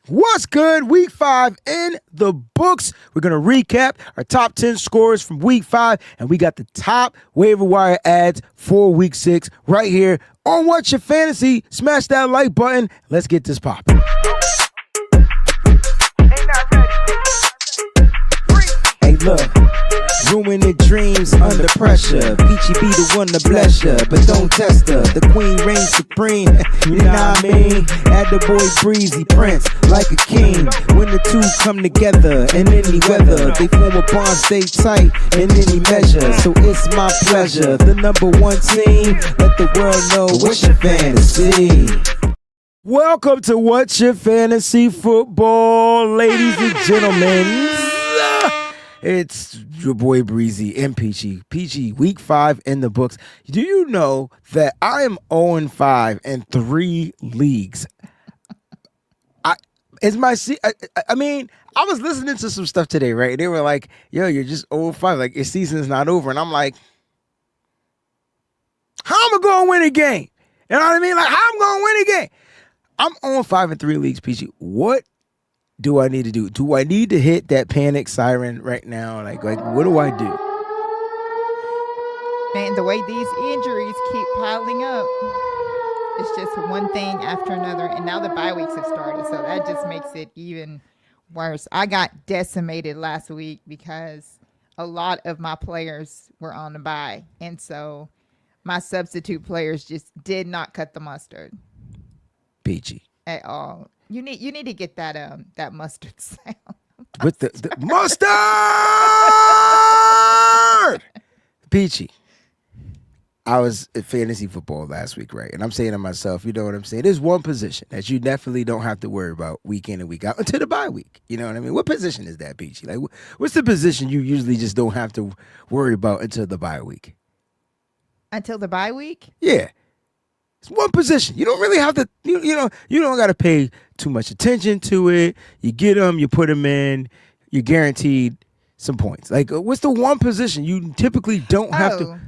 What's good? Week 5 in the books. We're going to recap our top 10 scores from week 5, and we got the top waiver wire ads for week 6 right here on What's Your Fantasy. Smash that like button. Let's get this popping. Hey, look. Ruining dreams under pressure. Peachy be the one to bless ya, but don't test her. The queen reigns supreme, you know what I mean? Add the boy Breezy Prince, like a king. When the two come together in any weather, they form a bond, stay tight in any measure. So it's my pleasure, the number one team. Let the world know what's your fantasy. Welcome to What's Your Fantasy Football, ladies and gentlemen. It's your boy Breezy and Peachy. Peachy, week 5 in the books. Do you know that I am 0-5 in 3 leagues? I was listening to some stuff today, right? They were like, yo, you're just 0-5. Like, your season's not over. And I'm like, how am I going to win a game? You know what I mean? Like, how am I going to win a game? I'm 0-5 in 3 leagues, Peachy. What do I need to do? Do I need to hit that panic siren right now? Like what do I do? Man, the way these injuries keep piling up, it's just one thing after another. And now the bye weeks have started, so that just makes it even worse. I got decimated last week because a lot of my players were on the bye. And so my substitute players just did not cut the mustard. Peachy. At all. You need to get that mustard sound. With the mustard! Peachy. I was at fantasy football last week, right? And I'm saying to myself, you know what I'm saying? There's one position that you definitely don't have to worry about week in and week out until the bye week. You know what I mean? What position is that, Peachy? Like, what's the position you usually just don't have to worry about until the bye week? Until the bye week? Yeah. It's one position. You don't really have to, you don't got to pay too much attention to it. You get them, you put them in, you're guaranteed some points. Like, what's the one position you typically don't have to?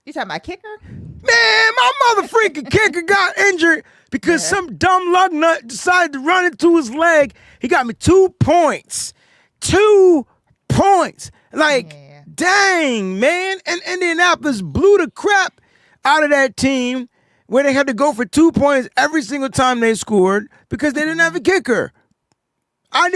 You talking about kicker? Man, my mother freaking kicker got injured because some dumb lug nut decided to run into his leg. He got me 2 points. 2 points. Like, dang, man. And Indianapolis blew the crap out of that team, where they had to go for 2 points every single time they scored because they didn't have a kicker. I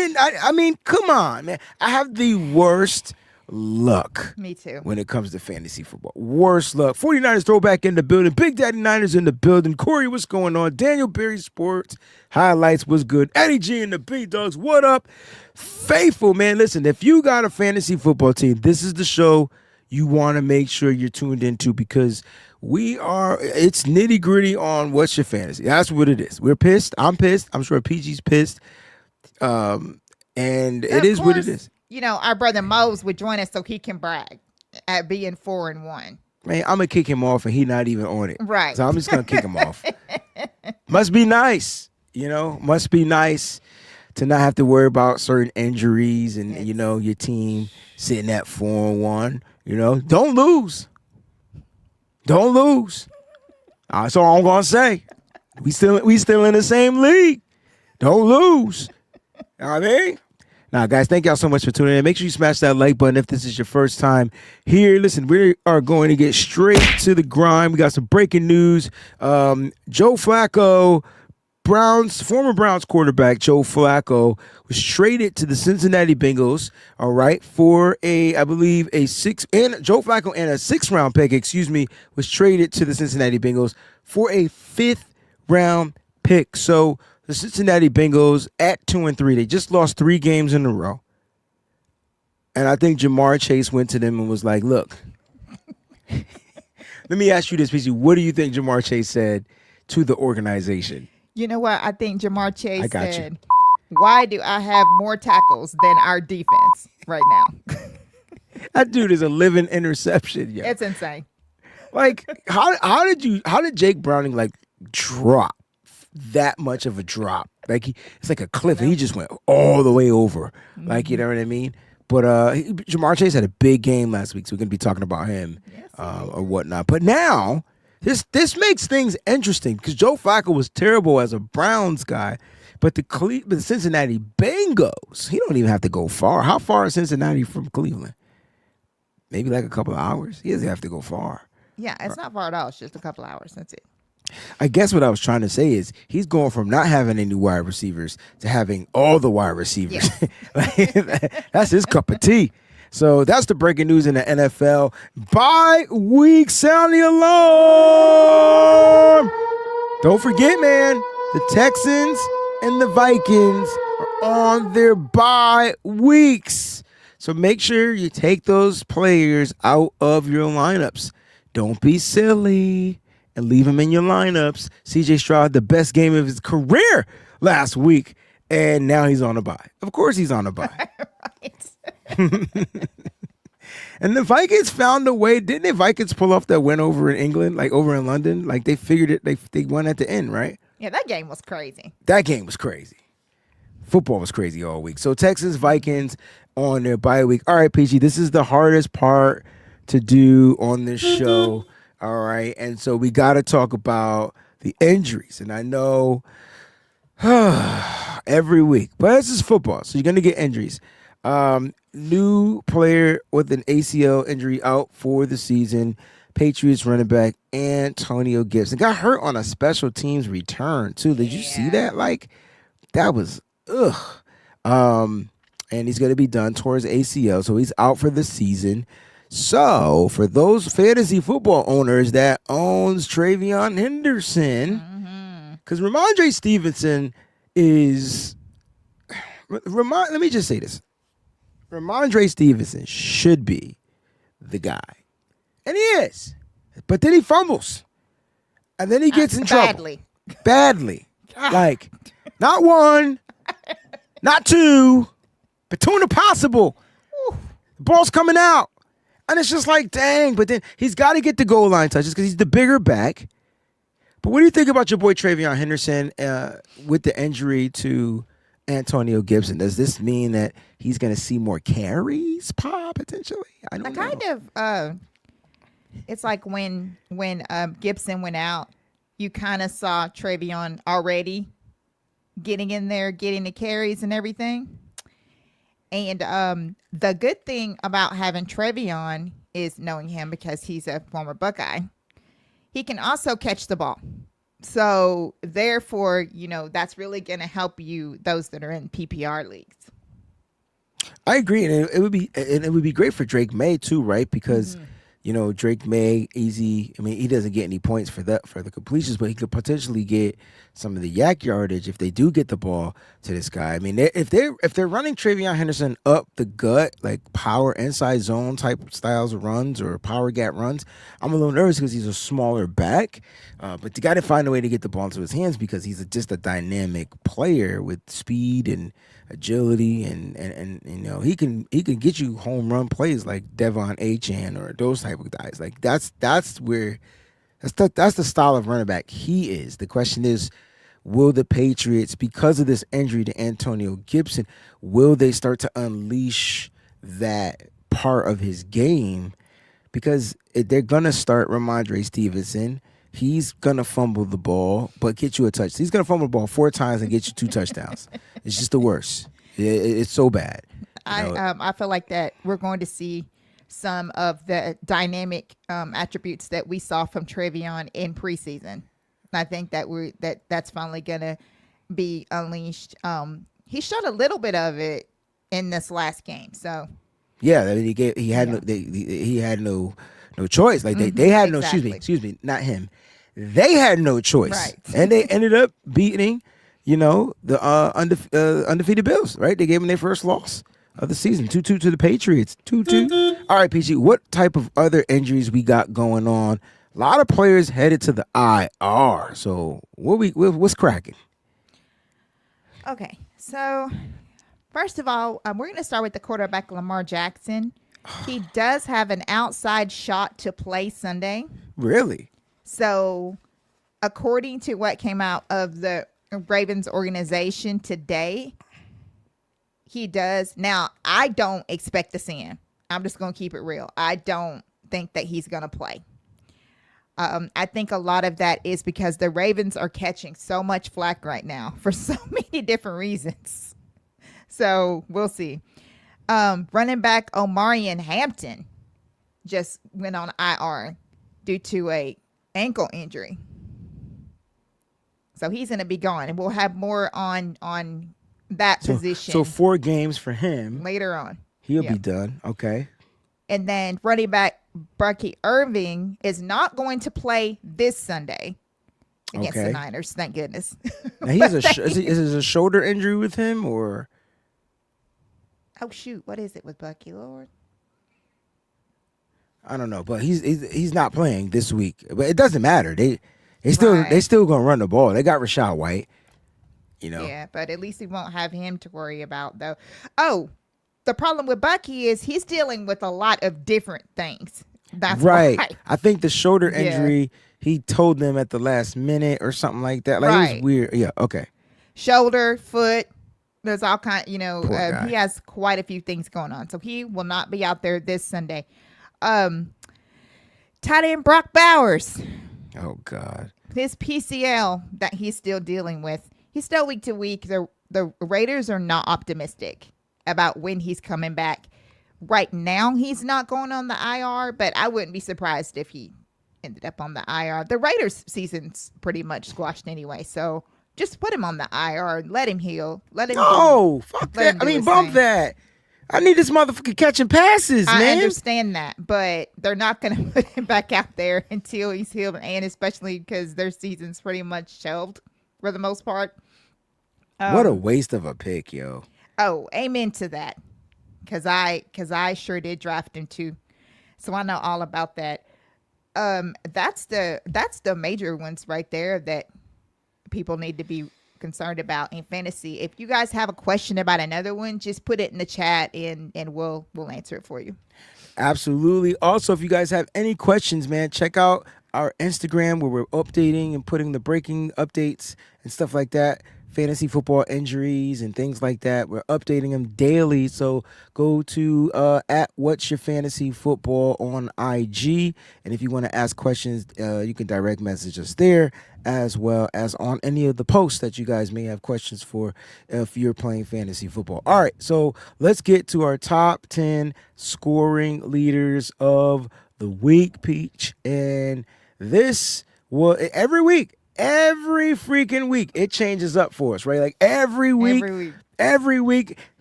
mean, come on, man. I have the worst luck. Me too. When it comes to fantasy football. Worst luck. 49ers throwback in the building. Big Daddy Niners in the building. Corey, what's going on? Daniel Berry Sports Highlights was good. Eddie G and the B-Dogs, what up? Faithful, man. Listen, if you got a fantasy football team, this is the show you want to make sure you're tuned into because it's nitty gritty on What's Your Fantasy. That's what it is. We're pissed. I'm pissed. I'm sure PG's pissed. And it is what it is. You know, our brother Mose would join us so he can brag at being 4-1. Man, I'm going to kick him off and he's not even on it. Right. So I'm just going to kick him off. Must be nice. Must be nice to not have to worry about certain injuries and, your team sitting at 4-1. Don't lose. Don't lose. That's all I'm gonna say. We still in the same league. Don't lose. You know what I mean? Now, guys, thank y'all so much for tuning in. Make sure you smash that like button if this is your first time here. Listen, we are going to get straight to the grind. We got some breaking news. Joe Flacco, former Browns quarterback Joe Flacco was traded to the Cincinnati Bengals, all right, for Joe Flacco and a 6th-round pick, was traded to the Cincinnati Bengals for a 5th-round pick. So the Cincinnati Bengals at 2-3, they just lost 3 games in a row. And I think Jamar Chase went to them and was like, look, let me ask you this, PC. What do you think Jamar Chase said to the organization? You know what? I think Jamar Chase said, why do I have more tackles than our defense right now? That dude is a living interception. Yo. It's insane. Like, how did Jake Browning drop that much of a drop? Like it's like a cliff and he just went all the way over. Mm-hmm. Like, you know what I mean? But Jamar Chase had a big game last week, so we're going to be talking about him or whatnot. But now This makes things interesting because Joe Flacco was terrible as a Browns guy, But the Cincinnati Bengals, he don't even have to go far. How far is Cincinnati from Cleveland? Maybe like a couple of hours. He doesn't have to go far. Yeah, it's not far at all. It's just a couple hours. That's it. I guess what I was trying to say is he's going from not having any wide receivers to having all the wide receivers. That's his cup of tea. So that's the breaking news in the NFL. Bye week, sound the alarm. Don't forget, man, the Texans and the Vikings are on their bye weeks. So make sure you take those players out of your lineups. Don't be silly and leave them in your lineups. CJ Stroud, the best game of his career last week, and now he's on a bye. Of course he's on a bye. Right. And the Vikings found a way. Didn't the Vikings pull off that win over in England, like over in London? Like they figured it. They won at the end, right? Yeah, that game was crazy. That game was crazy. Football was crazy all week. So Texas Vikings on their bye week. All right, PG, this is the hardest part to do on this show. All right. And so we got to talk about the injuries. And I know every week, but this is football. So you're going to get injuries. New player with an ACL injury out for the season. Patriots running back Antonio Gibson got hurt on a special teams return too. Did you see that? Like that was and he's going to be done towards ACL, so he's out for the season. So for those fantasy football owners that owns Travion Henderson, because Ramondre Stevenson is let me just say this. Ramondre Stevenson should be the guy. And he is. But then he fumbles. And then he gets in trouble. Badly. Like, not one, not two, but two in the possible. The ball's coming out. And it's just like, dang. But then he's got to get the goal line touches because he's the bigger back. But what do you think about your boy Travion Henderson with the injury to Antonio Gibson? Does this mean that he's going to see more carries, potentially? I don't know. It's like when Gibson went out, you kind of saw Travion already getting in there, getting the carries and everything. And the good thing about having Travion is knowing him because he's a former Buckeye. He can also catch the ball. So therefore, that's really going to help you, those that are in PPR leagues. I agree, and it would be great for Drake May too, right? Because Drake May, easy. I mean, he doesn't get any points for the completions, but he could potentially get some of the yak yardage if they do get the ball to this guy. I mean, if they're running Travion Henderson up the gut, like power inside zone type styles of runs or power gap runs, I'm a little nervous because he's a smaller back. But you got to find a way to get the ball into his hands because he's just a dynamic player with speed and agility, and he can get you home run plays like Devon Achane or those type of guys. Like that's the style of running back he is. The question is, will the Patriots, because of this injury to Antonio Gibson, will they start to unleash that part of his game? Because they're gonna start Ramondre Stevenson. He's going to fumble the ball, but get you a touch. He's going to fumble the ball 4 times and get you 2 touchdowns. It's just the worst. It's so bad. I feel like that we're going to see some of the dynamic attributes that we saw from Travion in preseason. I think that that's finally going to be unleashed. He showed a little bit of it in this last game. So yeah, I mean, he had no choice. Like they had no, excuse me, not him. They had no choice, right? And they ended up beating, the undefeated Bills. Right? They gave them their first loss of the season, 2-2 to the Patriots. 2-2. All right, PG. What type of other injuries we got going on? A lot of players headed to the IR. So what's cracking? Okay, so first of all, we're going to start with the quarterback Lamar Jackson. He does have an outside shot to play Sunday. Really? So, according to what came out of the Ravens organization today, he does. Now, I don't expect to see him. I'm just going to keep it real. I don't think that he's going to play. I think a lot of that is because the Ravens are catching so much flack right now for so many different reasons. So we'll see. Running back Omarion Hampton just went on IR due to a ankle injury. So he's going to be gone, and we'll have more on that position. So 4 games for him. Later on. He'll be done. Okay. And then running back Bucky Irving is not going to play this Sunday against the Niners. Thank goodness. Now he's is it a shoulder injury with him or? Oh shoot! What is it with Bucky? Lord, I don't know, but he's not playing this week. But it doesn't matter. They still gonna run the ball. They got Rashad White. You know. Yeah, but at least we won't have him to worry about though. Oh. The problem with Bucky is he's dealing with a lot of different things. That's right. Why. I think the shoulder injury, he told them at the last minute or something like that. Like it was weird. Yeah, okay. Shoulder, foot, there's all kind, he has quite a few things going on. So he will not be out there this Sunday. Tight end Brock Bowers. Oh, God. His PCL that he's still dealing with. He's still week to week. The Raiders are not optimistic about when he's coming back. Right now, he's not going on the IR, but I wouldn't be surprised if he ended up on the IR. The Raiders' season's pretty much squashed anyway, so just put him on the IR and let him heal. Fuck that. I mean, bump that. I need this motherfucker catching passes, man. I understand that, but they're not going to put him back out there until he's healed, and especially because their season's pretty much shelved for the most part. What a waste of a pick, yo. Oh, amen to that. Cause I sure did draft him too. So I know all about that. That's the major ones right there that people need to be concerned about in fantasy. If you guys have a question about another one, just put it in the chat and we'll answer it for you. Absolutely. Also, if you guys have any questions, man, check out our Instagram where we're updating and putting the breaking updates and stuff like that. Fantasy football injuries and things like that. We're updating them daily. So go to at What's Your Fantasy Football on IG. And if you want to ask questions, you can direct message us there as well as on any of the posts that you guys may have questions for if you're playing fantasy football. All right, so let's get to our top 10 scoring leaders of the week, Peach. And this will every week. Every freaking week, it changes up for us, right? Like every week,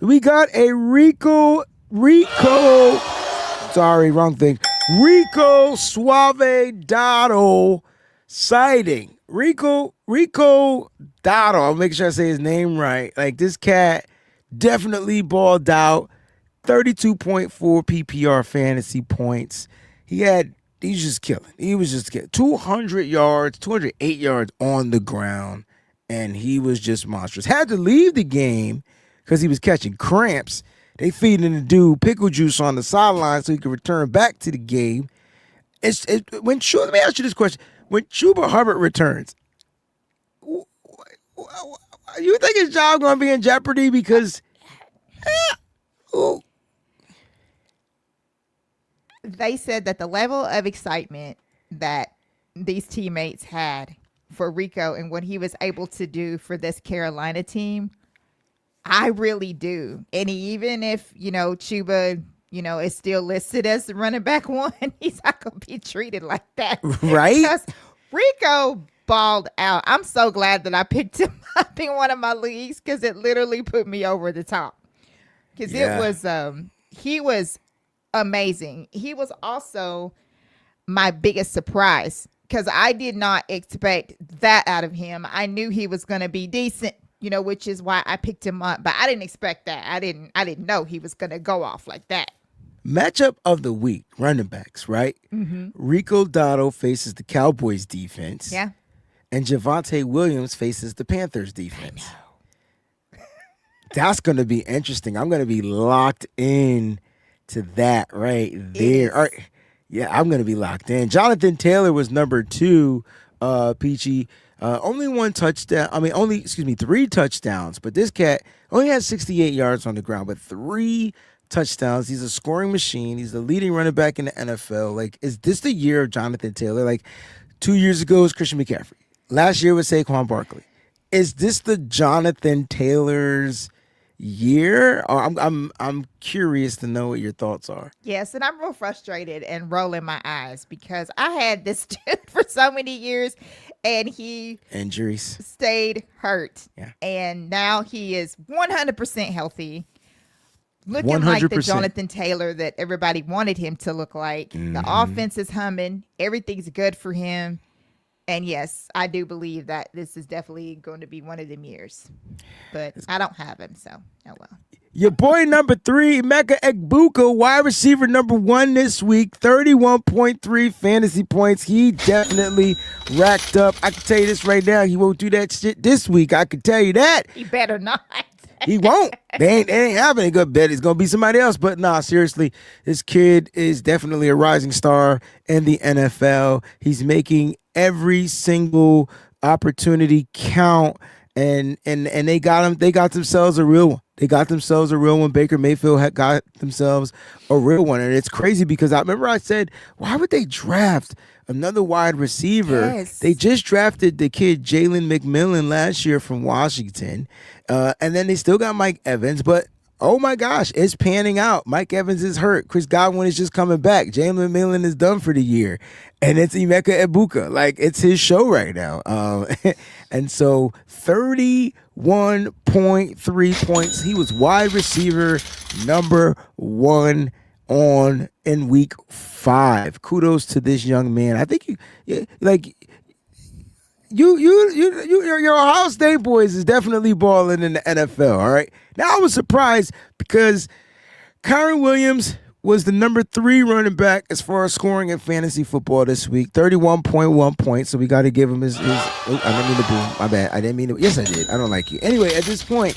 we got a Rico, sorry, wrong thing. Rico Suave Dotto sighting. Rico Dotto, I'll make sure I say his name right. Like this cat definitely balled out. 32.4 PPR fantasy points. He's just killing. He was just killing. 200 yards, 208 yards on the ground, and he was just monstrous. Had to leave the game because he was catching cramps. They feeding the dude pickle juice on the sideline so he could return back to the game. Let me ask you this question. When Chuba Hubbard returns, you think his job going to be in jeopardy because they said that the level of excitement that these teammates had for Rico and what he was able to do for this Carolina team, I really do. And even if, Chuba, is still listed as the running back one, he's not going to be treated like that. Right? Because Rico balled out. I'm so glad that I picked him up in one of my leagues because it literally put me over the top. Because he was amazing. He was also my biggest surprise because I did not expect that out of him. I knew he was going to be decent, which is why I picked him up, but I didn't expect that. I didn't know he was going to go off like that. Matchup of the week, running backs, right? Mm-hmm. Rico Dotto faces the Cowboys defense. Yeah. And Javonte Williams faces the Panthers defense. That's going to be interesting. I'm going to be locked in to that right there. All right. Yeah, I'm going to be locked in. Jonathan Taylor was number 2, Peachy. Only 3 touchdowns. But this cat only has 68 yards on the ground, but 3 touchdowns. He's a scoring machine. He's the leading running back in the NFL. Like, is this the year of Jonathan Taylor? Like, 2 years ago was Christian McCaffrey. Last year was Saquon Barkley. Is this the Jonathan Taylor's year? Or I'm curious to know what your thoughts are. Yes, and I'm real frustrated and rolling my eyes because I had this dude for so many years and he Injuries. stayed hurt. Yeah. And now he is 100% healthy. Looking like the 100%. Jonathan Taylor that everybody wanted him to look like. The offense is humming. Everything's good for him. And yes, I do believe that this is definitely going to be one of them years. But I don't have him, so oh well. Your boy number 3, Emeka Egbuka, wide receiver number 1 this week, 31.3 fantasy points. He definitely racked up. I can tell you this right now, he won't do that shit this week. I can tell you that. He better not. He won't. They ain't having a good bet. It's going to be somebody else. But nah, seriously, this kid is definitely a rising star in the NFL. He's making every single opportunity count. And they got him. They got themselves a real one. They got themselves a real one. Baker Mayfield had got themselves a real one. And it's crazy because I remember I said, why would they draft another wide receiver? Yes. They just drafted the kid Jalen McMillan last year from Washington. And then they still got Mike Evans. But, oh, my gosh, it's panning out. Mike Evans is hurt. Chris Godwin is just coming back. Jalen McMillan is done for the year. And it's Emeka Egbuka. Like, it's his show right now. And so 31.3 points. He was wide receiver number 1 in week 5. Kudos to this young man. I think your Ohio State boys is definitely balling in the NFL. All right. Now I was surprised because Kyron Williams was the number 3 running back as far as scoring in fantasy football this week, 31.1 points. So we got to give him his oh, I didn't mean to boom. My bad. I didn't mean to. Yes, I did. I don't like you. Anyway, at this point,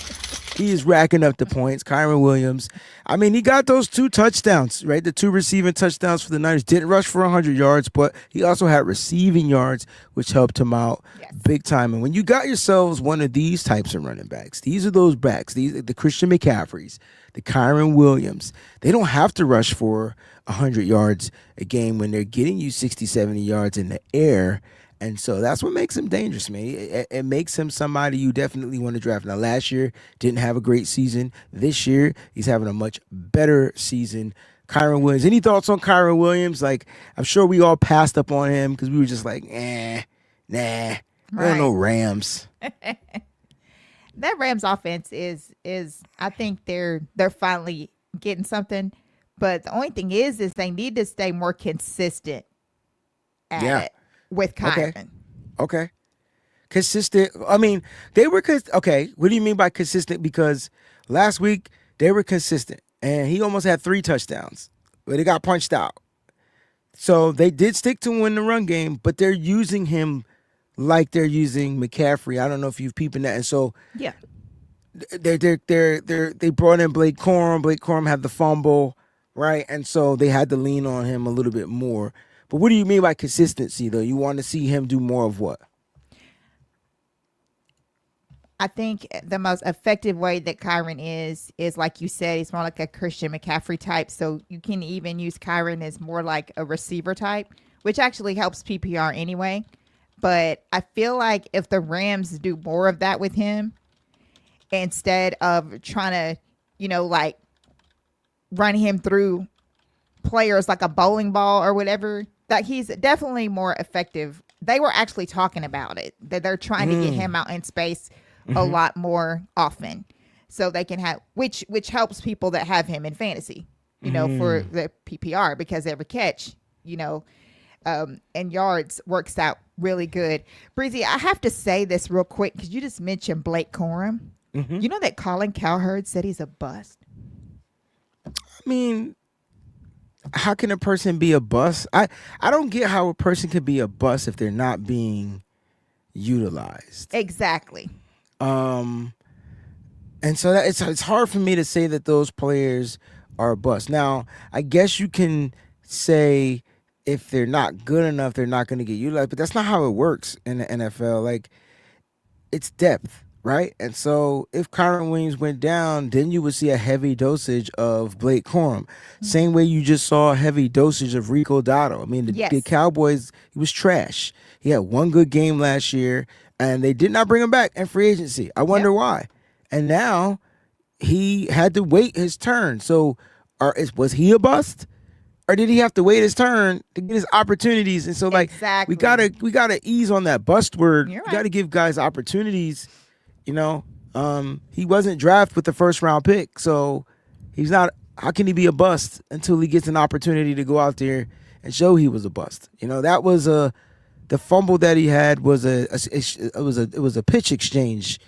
he is racking up the points. Kyron Williams. I mean, he got those 2 touchdowns, right? The 2 receiving touchdowns for the Niners. Didn't rush for 100 yards, but he also had receiving yards, which helped him out big time. And when you got yourselves one of these types of running backs, these are those backs. These are the Christian McCaffreys, the Kyron Williams. They don't have to rush for 100 yards a game when they're getting you 60, 70 yards in the air. And so that's what makes him dangerous, man. It makes him somebody you definitely want to draft. Now, last year, didn't have a great season. This year, he's having a much better season. Kyron Williams. Any thoughts on Kyron Williams? Like, I'm sure we all passed up on him because we were just like, nah. I don't know Rams. That Rams offense is I think they're finally getting something. But the only thing is they need to stay more consistent at it with Kyron. Okay. Consistent. I mean, they were okay. What do you mean by consistent? Because last week they were consistent and he almost had 3 touchdowns, but he got punched out. So they did stick to win the run game, but they're using him like they're using McCaffrey. I don't know if you've peeping that. And so yeah, they brought in Blake Corum. Blake Corum had the fumble, right? And so they had to lean on him a little bit more. But what do you mean by consistency, though? You want to see him do more of what? I think the most effective way that Kyron is like you said, he's more like a Christian McCaffrey type. So you can even use Kyron as more like a receiver type, which actually helps PPR anyway. But I feel like if the Rams do more of that with him, instead of trying to, like run him through players like a bowling ball or whatever, that he's definitely more effective. They were actually talking about it, that they're trying to get him out in space a lot more often so they can have, which helps people that have him in fantasy, for the PPR, because every catch, and yards works out really good. Breezy, I have to say this real quick because you just mentioned Blake Corum. You know that Colin Cowherd said he's a bust? I mean, how can a person be a bust? I don't get how a person can be a bust if they're not being utilized. Exactly. And so that it's hard for me to say that those players are a bust. Now, I guess you can say if they're not good enough, they're not going to get utilized, but that's not how it works in the NFL. Like, it's depth, right? And so if Kyron Williams went down, then you would see a heavy dosage of Blake Corum. Same way you just saw a heavy dosage of Rico Dotto. I mean, the Yes. Cowboys, he was trash. He had one good game last year, and they did not bring him back in free agency. I wonder Yep. why. And now he had to wait his turn. So was he a bust? Or did he have to wait his turn to get his opportunities? And so, like, Exactly. we gotta ease on that bust word. You're We gotta right. give guys opportunities. You know, he wasn't drafted with the first round pick, so he's not. How can he be a bust until he gets an opportunity to go out there and show he was a bust? You know, that was the fumble that he had was it was a pitch exchange,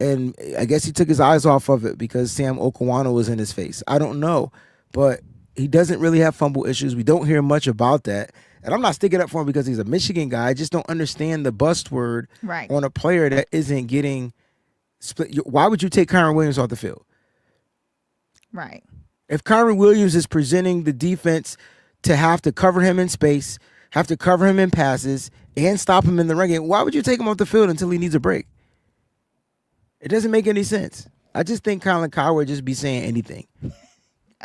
and I guess he took his eyes off of it because Sam Okawano was in his face. I don't know, but he doesn't really have fumble issues. We don't hear much about that. And I'm not sticking up for him because he's a Michigan guy. I just don't understand the bust word Right. on a player that isn't getting split. Why would you take Kyron Williams off the field? Right. If Kyron Williams is presenting the defense to have to cover him in space, have to cover him in passes, and stop him in the run game, why would you take him off the field until he needs a break? It doesn't make any sense. I just think Colin Cowherd would just be saying anything.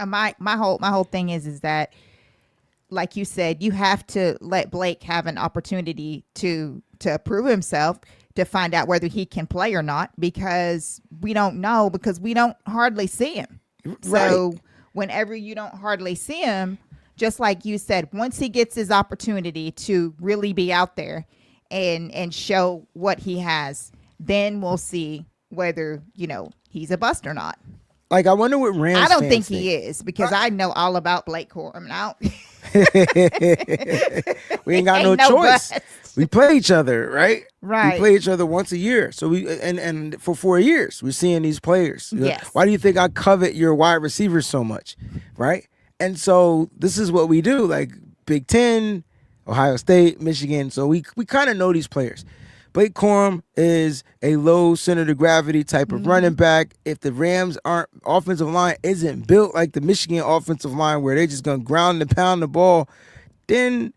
My whole thing is that, like you said, you have to let Blake have an opportunity to prove himself, to find out whether he can play or not, because we don't know, because we don't hardly see him. So whenever you don't hardly see him, just like you said, once he gets his opportunity to really be out there and show what he has, then we'll see whether, he's a bust or not. Like, I wonder what Rams I don't fans think he is, because I know all about Blake Corum now. We ain't got no Ain't no choice. bust. We play each other, right? Right. We play each other once a year. So and for 4 years, we're seeing these players. Yes. Why do you think I covet your wide receivers so much? Right? And so this is what we do, like Big Ten, Ohio State, Michigan. So we kind of know these players. Blake Corum is a low center of gravity type of running back. If the Rams offensive line isn't built like the Michigan offensive line, where they're just gonna ground and pound the ball, then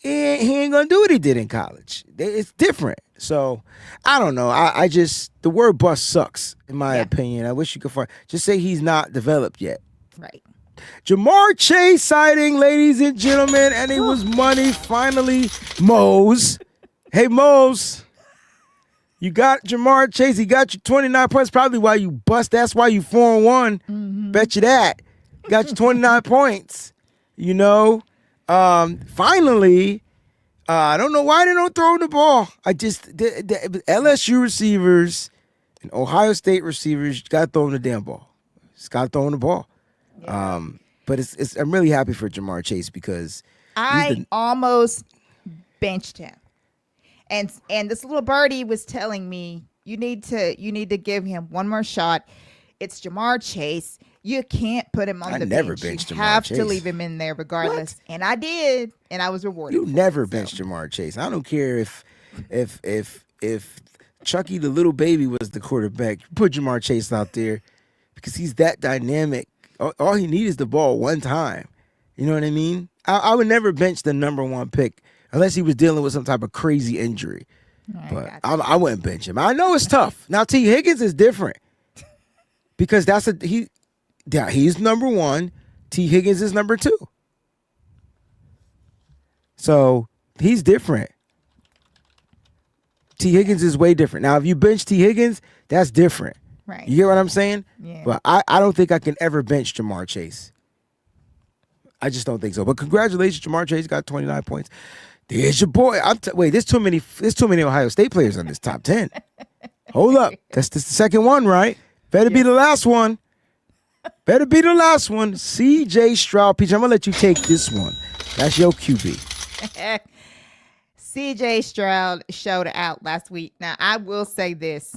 he ain't gonna do what he did in college. It's different. So I don't know. I just, the word bust sucks in my opinion. I wish you could just say he's not developed yet. Right. Jamar Chase sighting, ladies and gentlemen, and it was money finally. Mose. Hey, Mose, you got Jamar Chase. He got you 29 points. Probably why you bust. That's why you 4-1. Bet you that. Got you 29 points. Finally, I don't know why they don't throw the ball. The LSU receivers and Ohio State receivers got to throw the damn ball. Just got to throw the ball. Yeah. But I'm really happy for Jamar Chase because I almost benched him. And this little birdie was telling me, you need to give him one more shot. It's Jamar Chase. You can't put him on the never bench. benched You Jamar have Chase. to leave him in there regardless. What? And I did, and I was rewarded. You never benched Jamar Chase. I don't care if Chucky the little baby was the quarterback. You put Jamar Chase out there because he's that dynamic. All he needs is the ball one time. You know what I mean? I would never bench the number one pick unless he was dealing with some type of crazy injury. But I wouldn't bench him. I know it's tough. Now T. Higgins is different because he's number one. T. Higgins is number two. So he's different. T. Higgins is way different. Now, if you bench T. Higgins, that's different. Right. You get what I'm saying? Yeah. But I don't think I can ever bench Jamar Chase. I just don't think so. But congratulations, Jamar Chase got 29 points. There's your boy. Wait, there's too many Ohio State players on this top 10. Hold up. That's the second one, right? Better be the last one. Better be the last one. C.J. Stroud. Peach, I'm going to let you take this one. That's your QB. C.J. Stroud showed out last week. Now, I will say this.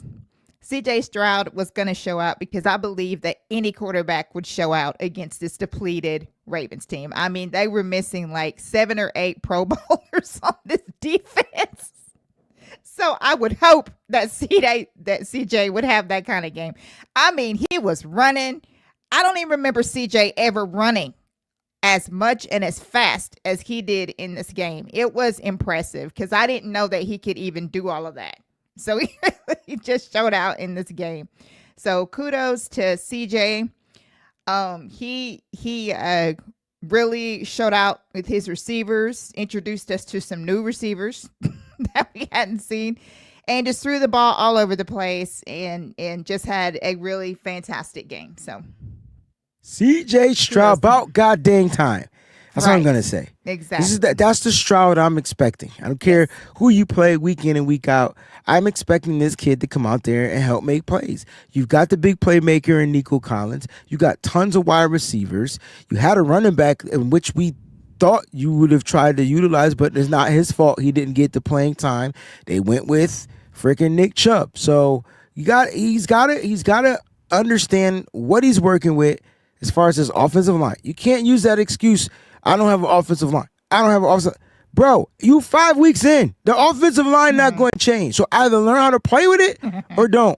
C.J. Stroud was going to show out because I believe that any quarterback would show out against this depleted Ravens team. I mean, they were missing like 7 or 8 Pro Bowlers on this defense. So I would hope that CJ would have that kind of game. I mean, he was running. I don't even remember CJ ever running as much and as fast as he did in this game. It was impressive because I didn't know that he could even do all of that. So he just showed out in this game. So kudos to CJ. He really showed out with his receivers, introduced us to some new receivers that we hadn't seen, and just threw the ball all over the place and just had a really fantastic game. So CJ Stroud, about goddamn time. That's what I'm gonna say. Exactly. That's the Stroud I'm expecting. I don't care who you play week in and week out. I'm expecting this kid to come out there and help make plays. You've got the big playmaker in Nico Collins. You got tons of wide receivers. You had a running back in which we thought you would have tried to utilize, but it's not his fault he didn't get the playing time. They went with freaking Nick Chubb. So he's got to understand what he's working with as far as his offensive line. You can't use that excuse. I don't have an offensive line. I don't have an offensive. Bro, you 5 weeks in. The offensive line not going to change. So either learn how to play with it or don't.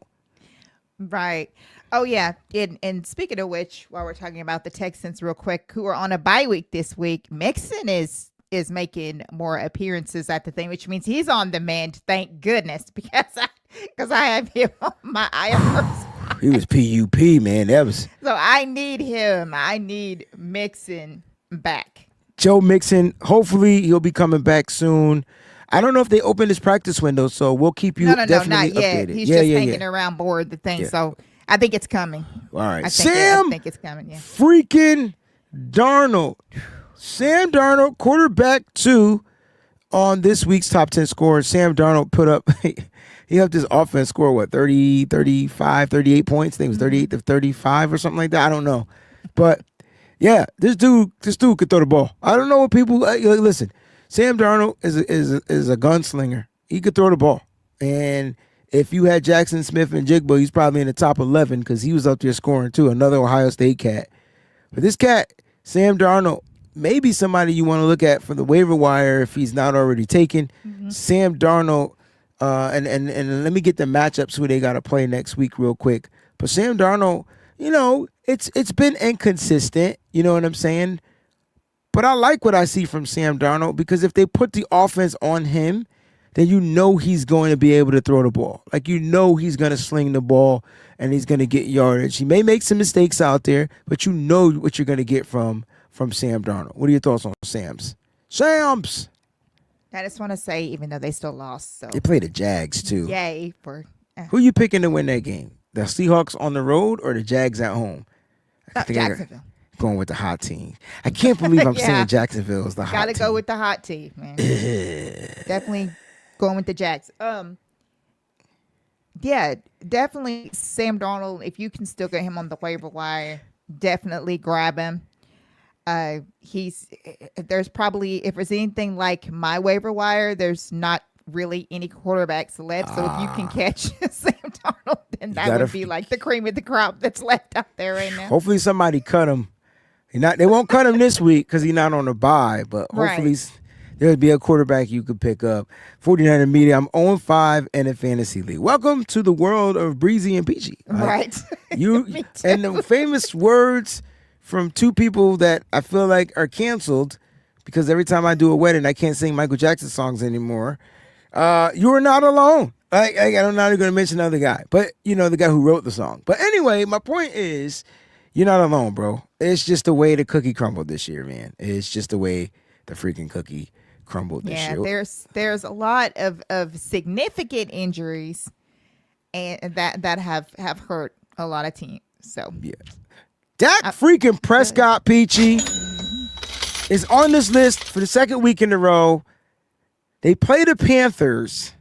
Right. Oh, yeah. And speaking of which, while we're talking about the Texans real quick, who are on a bye week this week, Mixon is making more appearances at the thing, which means he's on the mend. Thank goodness, because I have him on my IR. He was PUP, man. That was. So I need him. I need Mixon back. Joe Mixon, hopefully he'll be coming back soon. I don't know if they opened his practice window, so we'll keep you definitely not updated. Yet. He's just hanging around board the thing. Yeah. So I think it's coming. All right. I think it's coming, yeah. Freaking Darnold. Sam Darnold, quarterback 2 on this week's top 10 scores. Sam Darnold put up, he helped his offense score, what, 30, 35, 38 points? I think it was 38 to 35 or something like that. I don't know. But yeah, this dude could throw the ball. I don't know what people listen. Sam Darnold is a gunslinger. He could throw the ball, and if you had Jackson Smith and Jigba, he's probably in the top 11 because he was up there scoring too. Another Ohio State cat. But this cat, Sam Darnold, maybe somebody you want to look at for the waiver wire if he's not already taken. Mm-hmm. Sam Darnold, and let me get the matchups who they got to play next week real quick. But Sam Darnold, it's been inconsistent. You know what I'm saying? But I like what I see from Sam Darnold because if they put the offense on him, then he's going to be able to throw the ball. Like he's going to sling the ball and he's going to get yardage. He may make some mistakes out there, but what you're going to get from Sam Darnold. What are your thoughts on Sam's? I just want to say, even though they still lost, so they play the Jags too. Yay Who you picking to win that game? The Seahawks on the road or the Jags at home? Jacksonville. Going with the hot team. I can't believe I'm saying Jacksonville is the hot team. Gotta go with the hot team, man. Definitely going with the Jags. Yeah, definitely Sam Darnold. If you can still get him on the waiver wire, definitely grab him. There's probably, if it's anything like my waiver wire, there's not really any quarterbacks left. So if you can catch Sam Darnold, then that would be like the cream of the crop that's left out there right now. Hopefully somebody cut him. They won't cut him this week because he's not on the bye, but hopefully there'll be a quarterback you could pick up. 49er Media, I'm 0-5 in a fantasy league. Welcome to the world of Breezy and Peachy. Right. You and the famous words from two people that I feel like are canceled because every time I do a wedding, I can't sing Michael Jackson songs anymore. You are not alone. I'm not even going to mention another guy, but the guy who wrote the song. But anyway, my point is, you're not alone, bro. It's just the way the cookie crumbled this year, man. It's just the way the freaking cookie crumbled this year. Yeah, there's a lot of significant injuries, and that have hurt a lot of teams. So yeah, Dak freaking Prescott, Peachy, is on this list for the second week in a row. They play the Panthers.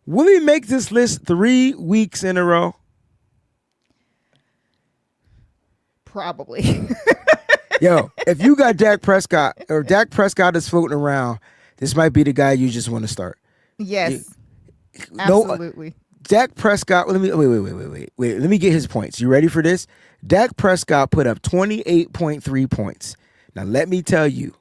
Will he make this list 3 weeks in a row? Probably. Yo, if you got Dak Prescott or Dak Prescott is floating around, this might be the guy you just want to start. Yes. Absolutely. Dak Prescott, wait. Let me get his points. You ready for this? Dak Prescott put up 28.3 points. Now, let me tell you,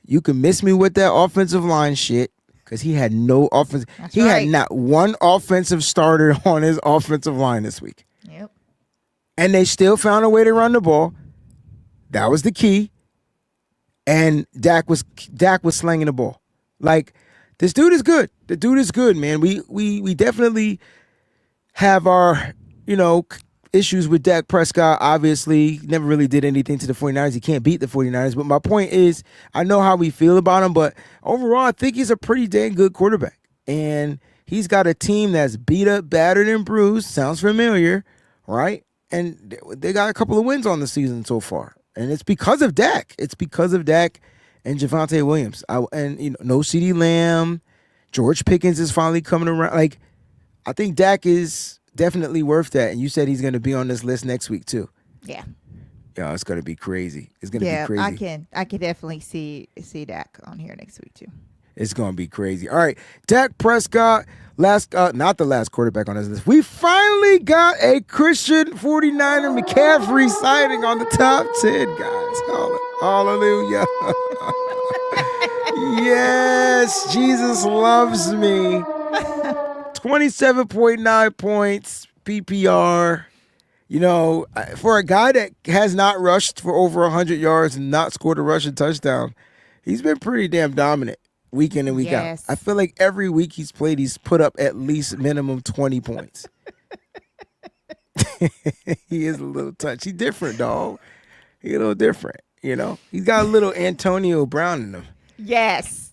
you can miss me with that offensive line shit because he had no offense. He had not one offensive starter on his offensive line this week. Yep. And they still found a way to run the ball. That was the key. And Dak was slinging the ball. Like, This dude is good. The dude is good, man. We definitely have our, issues with Dak Prescott. Obviously, never really did anything to the 49ers. He can't beat the 49ers. But my point is, I know how we feel about him, but overall, I think he's a pretty dang good quarterback. And he's got a team that's beat up, battered, and bruised. Sounds familiar, right? And they got a couple of wins on the season so far. And it's because of Dak. It's because of Dak and Javonte Williams. No CeeDee Lamb. George Pickens is finally coming around. Like, I think Dak is definitely worth that. And you said he's going to be on this list next week too. Yeah. Yeah, it's going to be crazy. It's going to be crazy. I can definitely see Dak on here next week too. It's going to be crazy. All right, Dak Prescott, not the last quarterback on this list. We finally got a Christian 49er McCaffrey sighting on the top 10, guys. Hallelujah. Yes, Jesus loves me. 27.9 points, PPR. For a guy that has not rushed for over 100 yards and not scored a rushing touchdown, he's been pretty damn dominant week in and week out. I feel like every week he's played, he's put up at least minimum 20 points. He is a little touchy. He's different, dog. He's a little different, He's got a little Antonio Brown in him. Yes.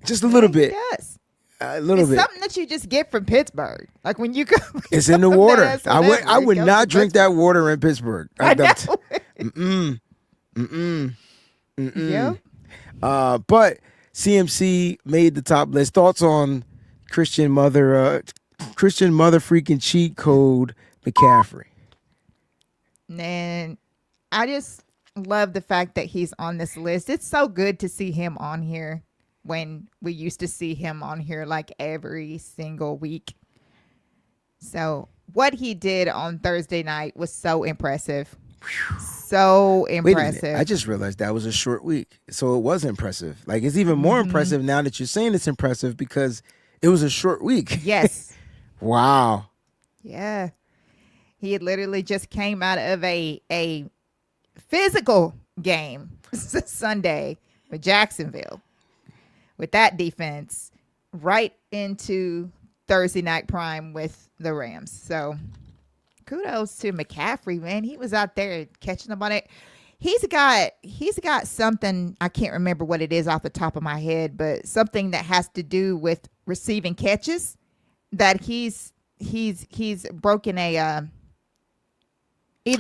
Just a little bit. Yes. A little bit. Something that you just get from Pittsburgh. Like when you go. It's in the water. I would not drink that water in Pittsburgh. I know. Yep. But CMC made the top list. Thoughts on Christian mother freaking cheat code McCaffrey? And I just love the fact that he's on this list. It's so good to see him on here when we used to see him on here like every single week. So what he did on Thursday night was so impressive. So impressive. Wait a minute. I just realized that was a short week. So it was impressive. Like, it's even more impressive now that you're saying it's impressive because it was a short week. Yes. Wow. Yeah. He had literally just came out of a physical game Sunday with Jacksonville with that defense right into Thursday night prime with the Rams. So kudos to McCaffrey, man. He was out there catching them on it. He's got something, I can't remember what it is off the top of my head, but something that has to do with receiving catches that he's broken a record. He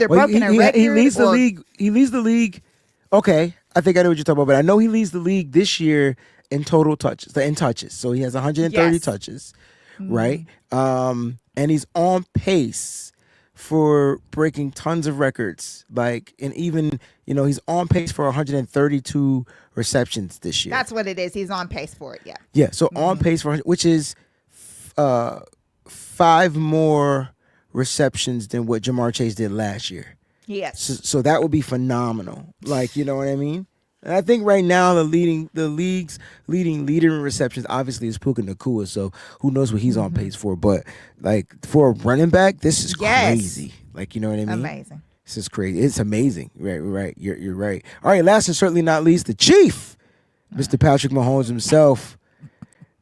leads the league. He leads the league. Okay, I think I know what you're talking about, but I know he leads the league this year in total touches, So he has 130 touches, right? And he's on pace for breaking tons of records. And even, he's on pace for 132 receptions this year. That's what it is. He's on pace for it. Yeah. Yeah. So on pace for, which is 5 more receptions than what Jamar Chase did last year. Yes. So that would be phenomenal. You know what I mean? And I think right now the league's leading leader in receptions obviously is Puka Nacua. So who knows what he's on pace for? But for a running back, this is crazy. You know what I mean? Amazing. This is crazy. It's amazing. Right. You're right. All right. Last and certainly not least, the Chief, Mr. Patrick Mahomes himself,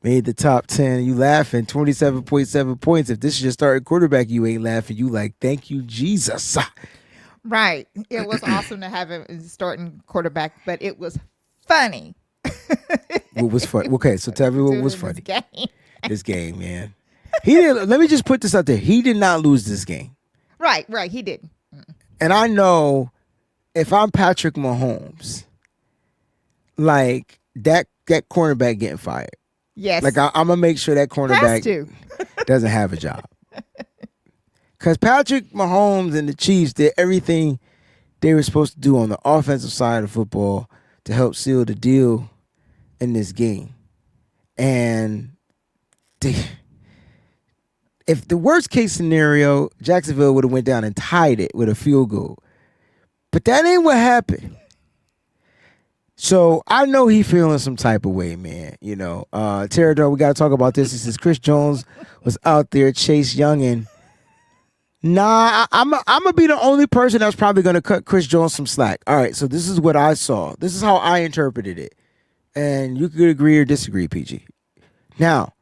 made the top 10. You laughing? 27.7 points. If this is your starting quarterback, you ain't laughing. You thank you, Jesus. Right. It was awesome to have him as starting quarterback, but it was funny. What was funny? Okay, so tell me what was funny. This game, man. He didn't. Let me just put this out there. He did not lose this game. Right. He didn't. And I know if I'm Patrick Mahomes, that cornerback getting fired. Yes. I'm gonna make sure that cornerback doesn't have a job. Because Patrick Mahomes and the Chiefs did everything they were supposed to do on the offensive side of football to help seal the deal in this game. And if the worst case scenario, Jacksonville would have went down and tied it with a field goal. But that ain't what happened. So I know he feeling some type of way, man. Terrador, we got to talk about this. He says Chris Jones was out there, Chase Young, and I'm gonna be the only person that's probably gonna cut Chris Jones some slack. All right, so this is what I saw. This is how I interpreted it, and you could agree or disagree, PG. Now,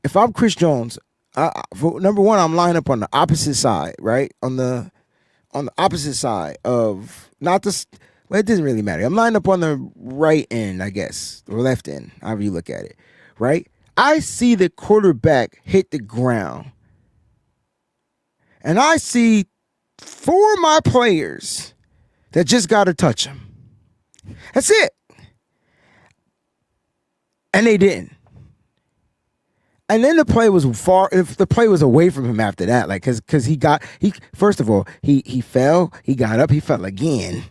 if I'm Chris Jones, number one, I'm lined up on the opposite side, right? On the opposite side of not this. Well, it doesn't really matter. I'm lined up on the right end, I guess, or left end, however you look at it, right? I see the quarterback hit the ground, and I see 4 of my players that just got to touch him. That's it. And they didn't. And then the play was far. If the play was away from him after that, like because he first of all he fell, he got up, he fell again,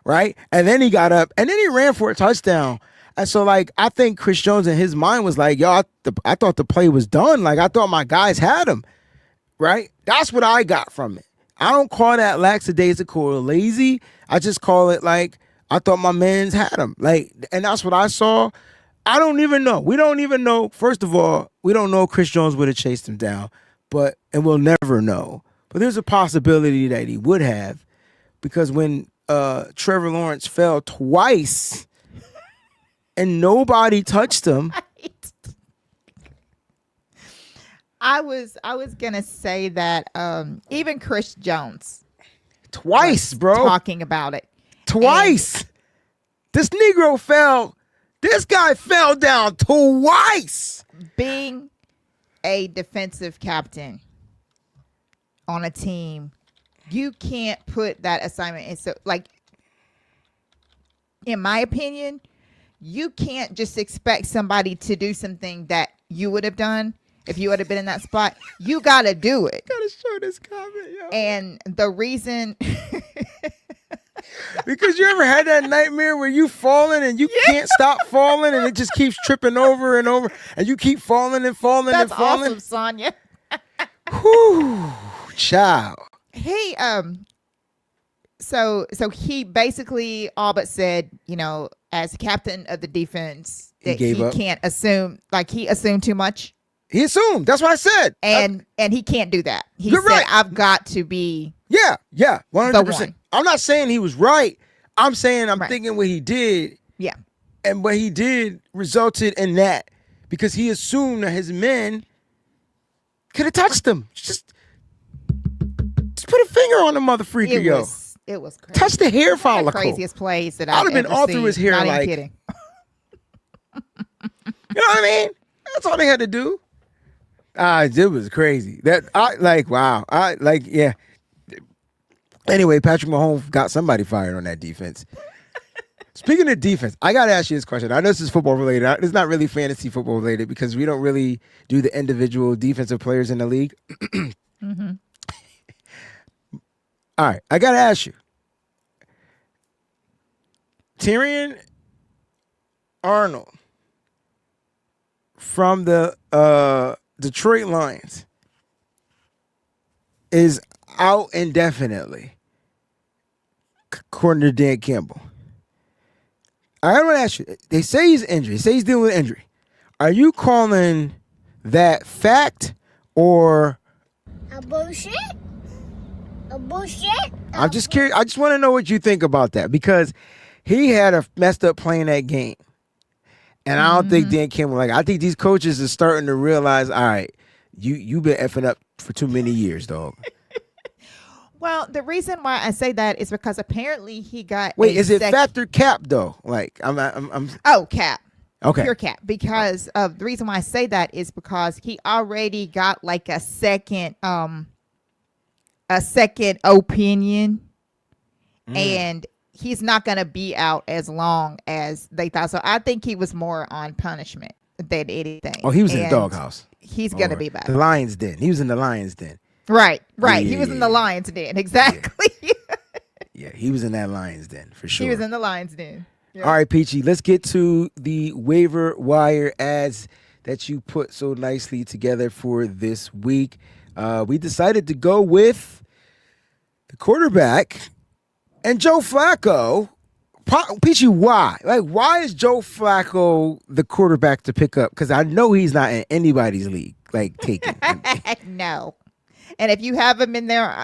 right? And then he got up, and then he ran for a touchdown. And so like I think Chris Jones in his mind was like, yo, I thought the play was done. Like I thought my guys had him, right? That's what I got from it. I don't call that lackadaisical or lazy. I just call it like I thought my mans had him. Like, and that's what I saw. I don't even know. We don't even know. First of all, we don't know if Chris Jones would have chased him down, and we'll never know. But there's a possibility that he would have, because when Trevor Lawrence fell twice and nobody touched him. I was gonna say that even Chris Jones twice, bro, talking about it twice. This Negro fell. This guy fell down twice. Being a defensive captain on a team, you can't put that assignment in. So, like, in my opinion, you can't just expect somebody to do something that you would have done if you would have been in that spot. You got to do it. Gotta show this comment, yo. And the reason... Because you ever had that nightmare where you falling and you can't stop falling and it just keeps tripping over and over and you keep falling and falling and falling? That's awesome, Sonya. Whew, child. He so he basically all but said, you know, as captain of the defense, that he can't assume, like he assumed too much. He assumed. That's what I said. And he can't do that. He You're said, right. I've got to be 100%. I'm not saying he was right. I'm saying I'm right. thinking what he did. Yeah. And what he did resulted in that, because he assumed that his men could have touched him. Just put a finger on the mother freaker, yo. It was crazy. Touch the hair follicle. The craziest plays that I'd have been all seen. through his hair. Not like, even kidding. You know what I mean? That's all they had to do. It was crazy. Yeah. Anyway, Patrick Mahomes got somebody fired on that defense. Speaking of defense, I got to ask you this question. I know this is football related. It's not really fantasy football related because we don't really do the individual defensive players in the league. Mm-hmm. All right, I got to ask you. Tyrion Arnold from the Detroit Lions is out indefinitely, according to Dan Campbell. I want to ask you, they say he's injured. They say he's dealing with injury. Are you calling that fact or a bullshit? A bullshit? I'm just curious. I just want to know what you think about that, because he had a messed up playing that game. And I don't think Dan Campbell, I think these coaches are starting to realize, all right, you've been effing up for too many years, dog. Well, the reason why I say that is because apparently he got. Wait, is it factor cap though? Like I'm. Oh, cap. Okay. Pure cap. Because the reason why I say that is because he already got like a second opinion, and he's not going to be out as long as they thought. So I think he was more on punishment than anything. Oh, he was in the doghouse. He's going to be back. The lion's den. He was in the lion's den. Right. Yeah, he was in the lion's den. Exactly. Yeah, he was in that lion's den for sure. He was in the lion's den. Yep. All right, Peachy, let's get to the waiver wire ads that you put so nicely together for this week. We decided to go with the quarterback and Joe Flacco. Peachy, why? Why is Joe Flacco the quarterback to pick up? Because I know he's not in anybody's league, taking. No. And if you have him in there,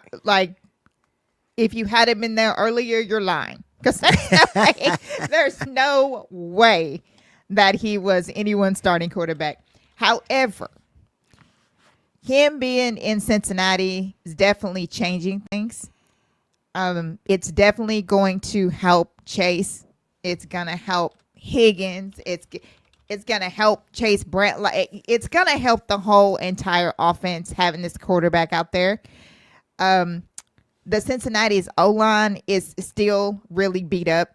if you had him in there earlier, you're lying. Because there's no way that he was anyone's starting quarterback. However, him being in Cincinnati is definitely changing things. It's definitely going to help Chase. It's gonna help Higgins. It's gonna help Chase Brent. Like it's gonna help the whole entire offense having this quarterback out there. The Cincinnati's O-line is still really beat up.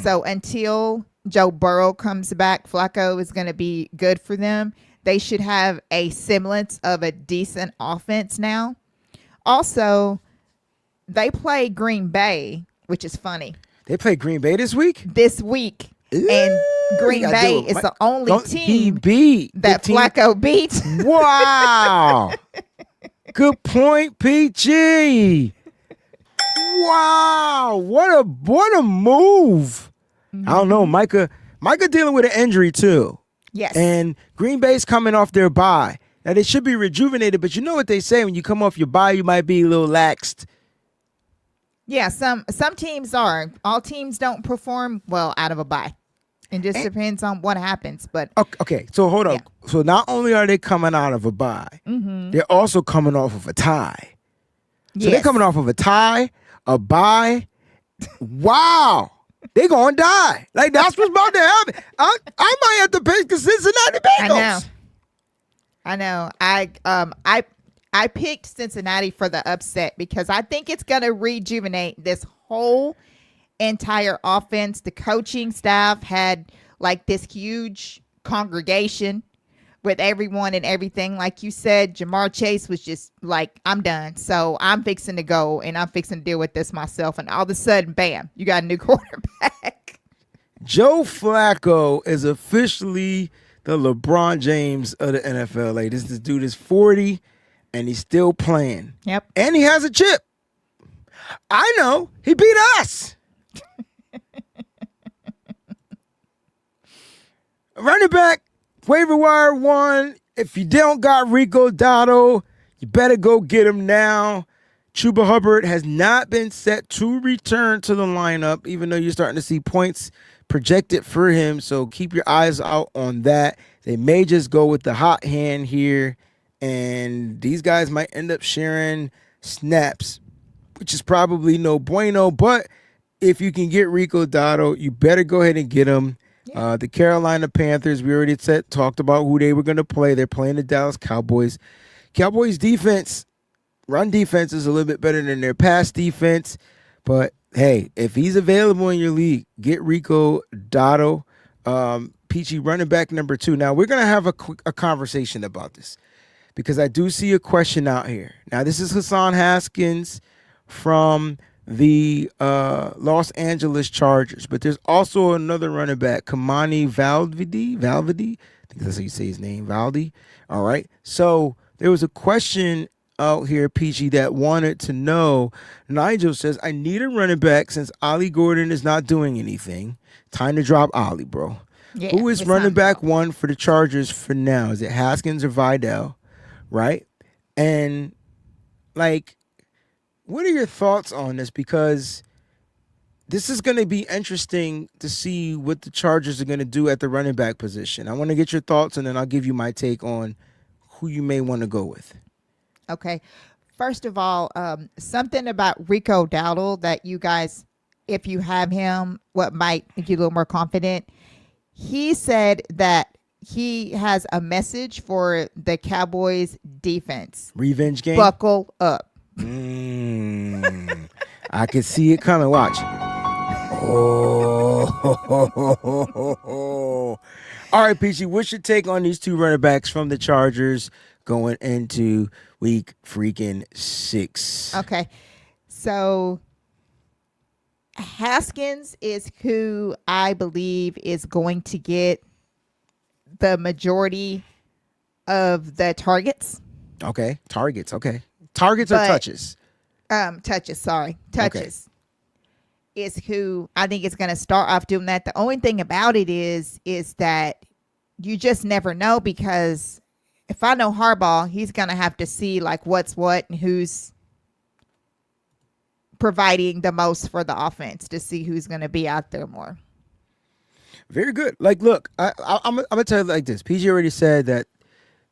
So until Joe Burrow comes back, Flacco is going to be good for them. They should have a semblance of a decent offense now. Also, they play Green Bay, which is funny. They play Green Bay this week? And Green Bay is the only team that Flacco beats. Wow. Good point, PG. Wow, what a move. I don't know, Micah dealing with an injury too. Yes. And Green Bay's coming off their bye. Now they should be rejuvenated, but you know what they say, when you come off your bye, you might be a little laxed. Yeah, some teams are. All teams don't perform well out of a bye. It just depends on what happens. But okay, so hold on. Yeah. So not only are they coming out of a bye, they're also coming off of a tie. So they're coming off of a tie, a bye. Wow. They're going to die. Like, that's what's about to happen. I might have to pick the Cincinnati Bengals. I know. I picked Cincinnati for the upset because I think it's going to rejuvenate this whole entire offense. The coaching staff had like this huge congregation with everyone and everything. Like you said, Jamar Chase was just like, I'm done. So I'm fixing to go and I'm fixing to deal with this myself. And all of a sudden, bam, you got a new quarterback. Joe Flacco is officially the LeBron James of the NFL. Like, this dude is 40 and he's still playing. Yep. And he has a chip. I know. He beat us. Running back, waiver wire one. If you don't got Rico Dotto, you better go get him now. Chuba Hubbard has not been set to return to the lineup, even though you're starting to see points projected for him. So keep your eyes out on that. They may just go with the hot hand here, and these guys might end up sharing snaps, which is probably no bueno. But if you can get Rico Dotto, you better go ahead and get him. Yeah. The Carolina Panthers, we already talked about who they were going to play. They're playing the Dallas Cowboys. Cowboys defense, run defense is a little bit better than their pass defense. But, hey, if he's available in your league, get Rico Dotto, Peachy running back number 2. Now, we're going to have a conversation about this because I do see a question out here. Now, this is Hassan Haskins from the Los Angeles Chargers, but there's also another running back, Kamani Valverde. I think that's how you say his name, Valdi. All right. So there was a question out here, PG, that wanted to know. Nigel says, I need a running back since Ollie Gordon is not doing anything. Time to drop Ollie, bro. Yeah, who is running back 1 for the Chargers for now? Is it Haskins or Vidal? Right? And, like, what are your thoughts on this? Because this is going to be interesting to see what the Chargers are going to do at the running back position. I want to get your thoughts, and then I'll give you my take on who you may want to go with. Okay. First of all, something about Rico Dowdle that you guys, if you have him, what might make you a little more confident. He said that he has a message for the Cowboys defense. Revenge game? Buckle up. I can see it coming. Watch. Oh. All right, Peachy, what's your take on these 2 running backs from the Chargers going into week freaking 6? Okay. So Haskins is who I believe is going to get the majority of the targets. Okay. Targets. Okay. Targets or touches? Touches. Touches is who I think is going to start off doing that. The only thing about it is that you just never know, because if I know Harbaugh, he's going to have to see like what's what and who's providing the most for the offense to see who's going to be out there more. Very good. Like, look, I'm gonna tell you like this. PG already said that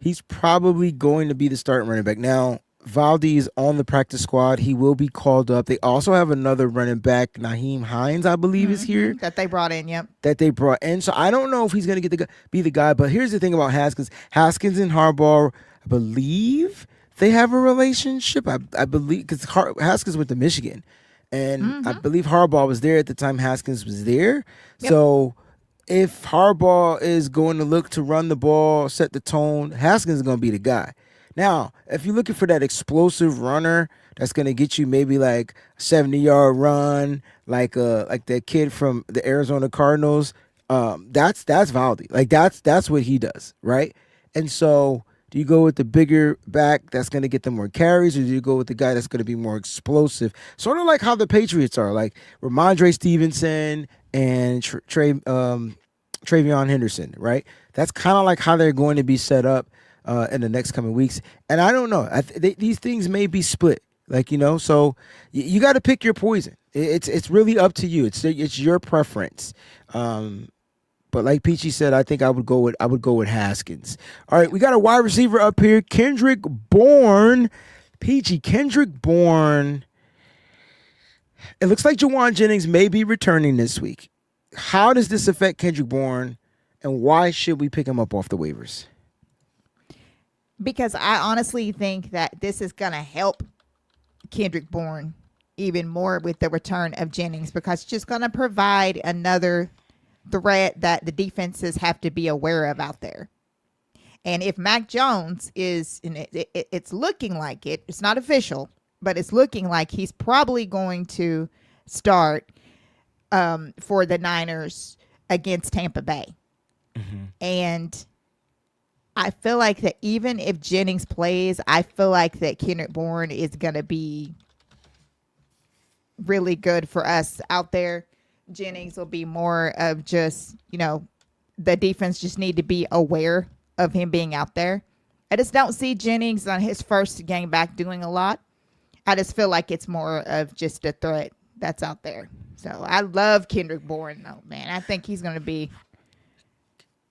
he's probably going to be the starting running back. Now, Valdi is on the practice squad. He will be called up. They also have another running back, Naheem Hines, I believe, is here. That they brought in. Yep. That they brought in. So I don't know if he's going to be the guy. But here's the thing about Haskins. Haskins and Harbaugh, I believe they have a relationship. I believe because Haskins went to Michigan, and I believe Harbaugh was there at the time Haskins was there. Yep. So if Harbaugh is going to look to run the ball, set the tone, Haskins is going to be the guy. Now, if you're looking for that explosive runner that's going to get you maybe like a 70-yard run, like that kid from the Arizona Cardinals, that's Valdi. Like that's what he does, right? And so, do you go with the bigger back that's going to get them more carries, or do you go with the guy that's going to be more explosive? Sort of like how the Patriots are, like Ramondre Stevenson and Travion Henderson, right? That's kind of like how they're going to be set up in the next coming weeks. And I don't know. These things may be split, like, so you got to pick your poison. It's really up to you. It's your preference. But like Peachy said, I think I would go with Haskins. All right, we got a wide receiver up here, Kendrick Bourne. Peachy, Kendrick Bourne. It looks like Jawan Jennings may be returning this week. How does this affect Kendrick Bourne, and why should we pick him up off the waivers? Because I honestly think that this is going to help Kendrick Bourne even more with the return of Jennings, because it's just going to provide another threat that the defenses have to be aware of out there. And if Mac Jones is, and it's looking like it, it's not official, but it's looking like he's probably going to start for the Niners against Tampa Bay. And I feel like that even if Jennings plays, I feel like that Kendrick Bourne is going to be really good for us out there. Jennings will be more of just, the defense just need to be aware of him being out there. I just don't see Jennings on his first game back doing a lot. I just feel like it's more of just a threat that's out there. So I love Kendrick Bourne, though, man. I think he's going to be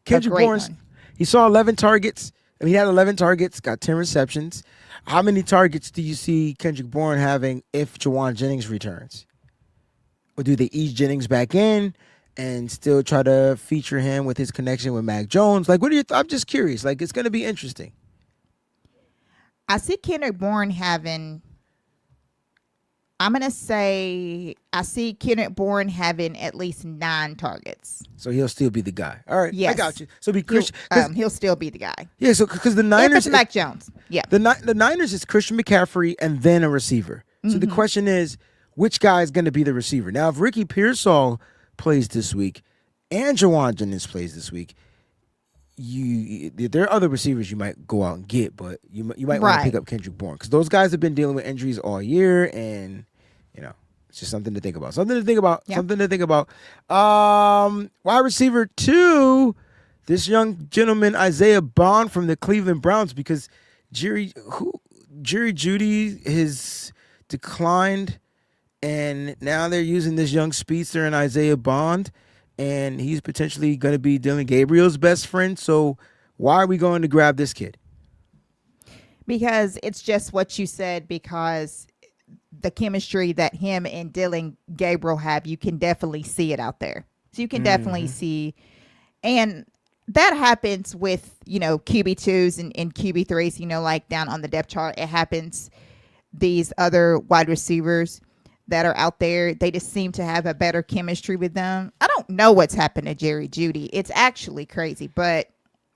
Kendrick Bourne. He saw 11 targets. He had 11 targets, got 10 receptions. How many targets do you see Kendrick Bourne having if Jawan Jennings returns? Or do they ease Jennings back in and still try to feature him with his connection with Mac Jones? Like, what are you? I'm just curious. Like, it's going to be interesting. I see Kendrick Bourne having, I'm going to say, I see Kendrick Bourne having at least 9 targets. So he'll still be the guy. All right. Yes. I got you. So be Christian. He'll still be the guy. Yeah. So because the Niners. If it's Mac Jones. Yeah. The Niners is Christian McCaffrey and then a receiver. So the question is, which guy is going to be the receiver? Now, if Ricky Pearsall plays this week and Jawan Jennings plays this week, there are other receivers you might go out and get, but you might want to pick up Kendrick Bourne, because those guys have been dealing with injuries all year, and it's just something to think about. Wide receiver 2, this young gentleman Isaiah Bond from the Cleveland Browns, because Jerry Jeudy has declined. And now they're using this young speedster in Isaiah Bond, and he's potentially going to be Dylan Gabriel's best friend. So why are we going to grab this kid? Because it's just what you said, because the chemistry that him and Dylan Gabriel have, you can definitely see it out there. So you can definitely see, and that happens with, QB2s and QB3s, like down on the depth chart. It happens, these other wide receivers that are out there, they just seem to have a better chemistry with them. I don't know what's happened to Jerry Jeudy. It's actually crazy, but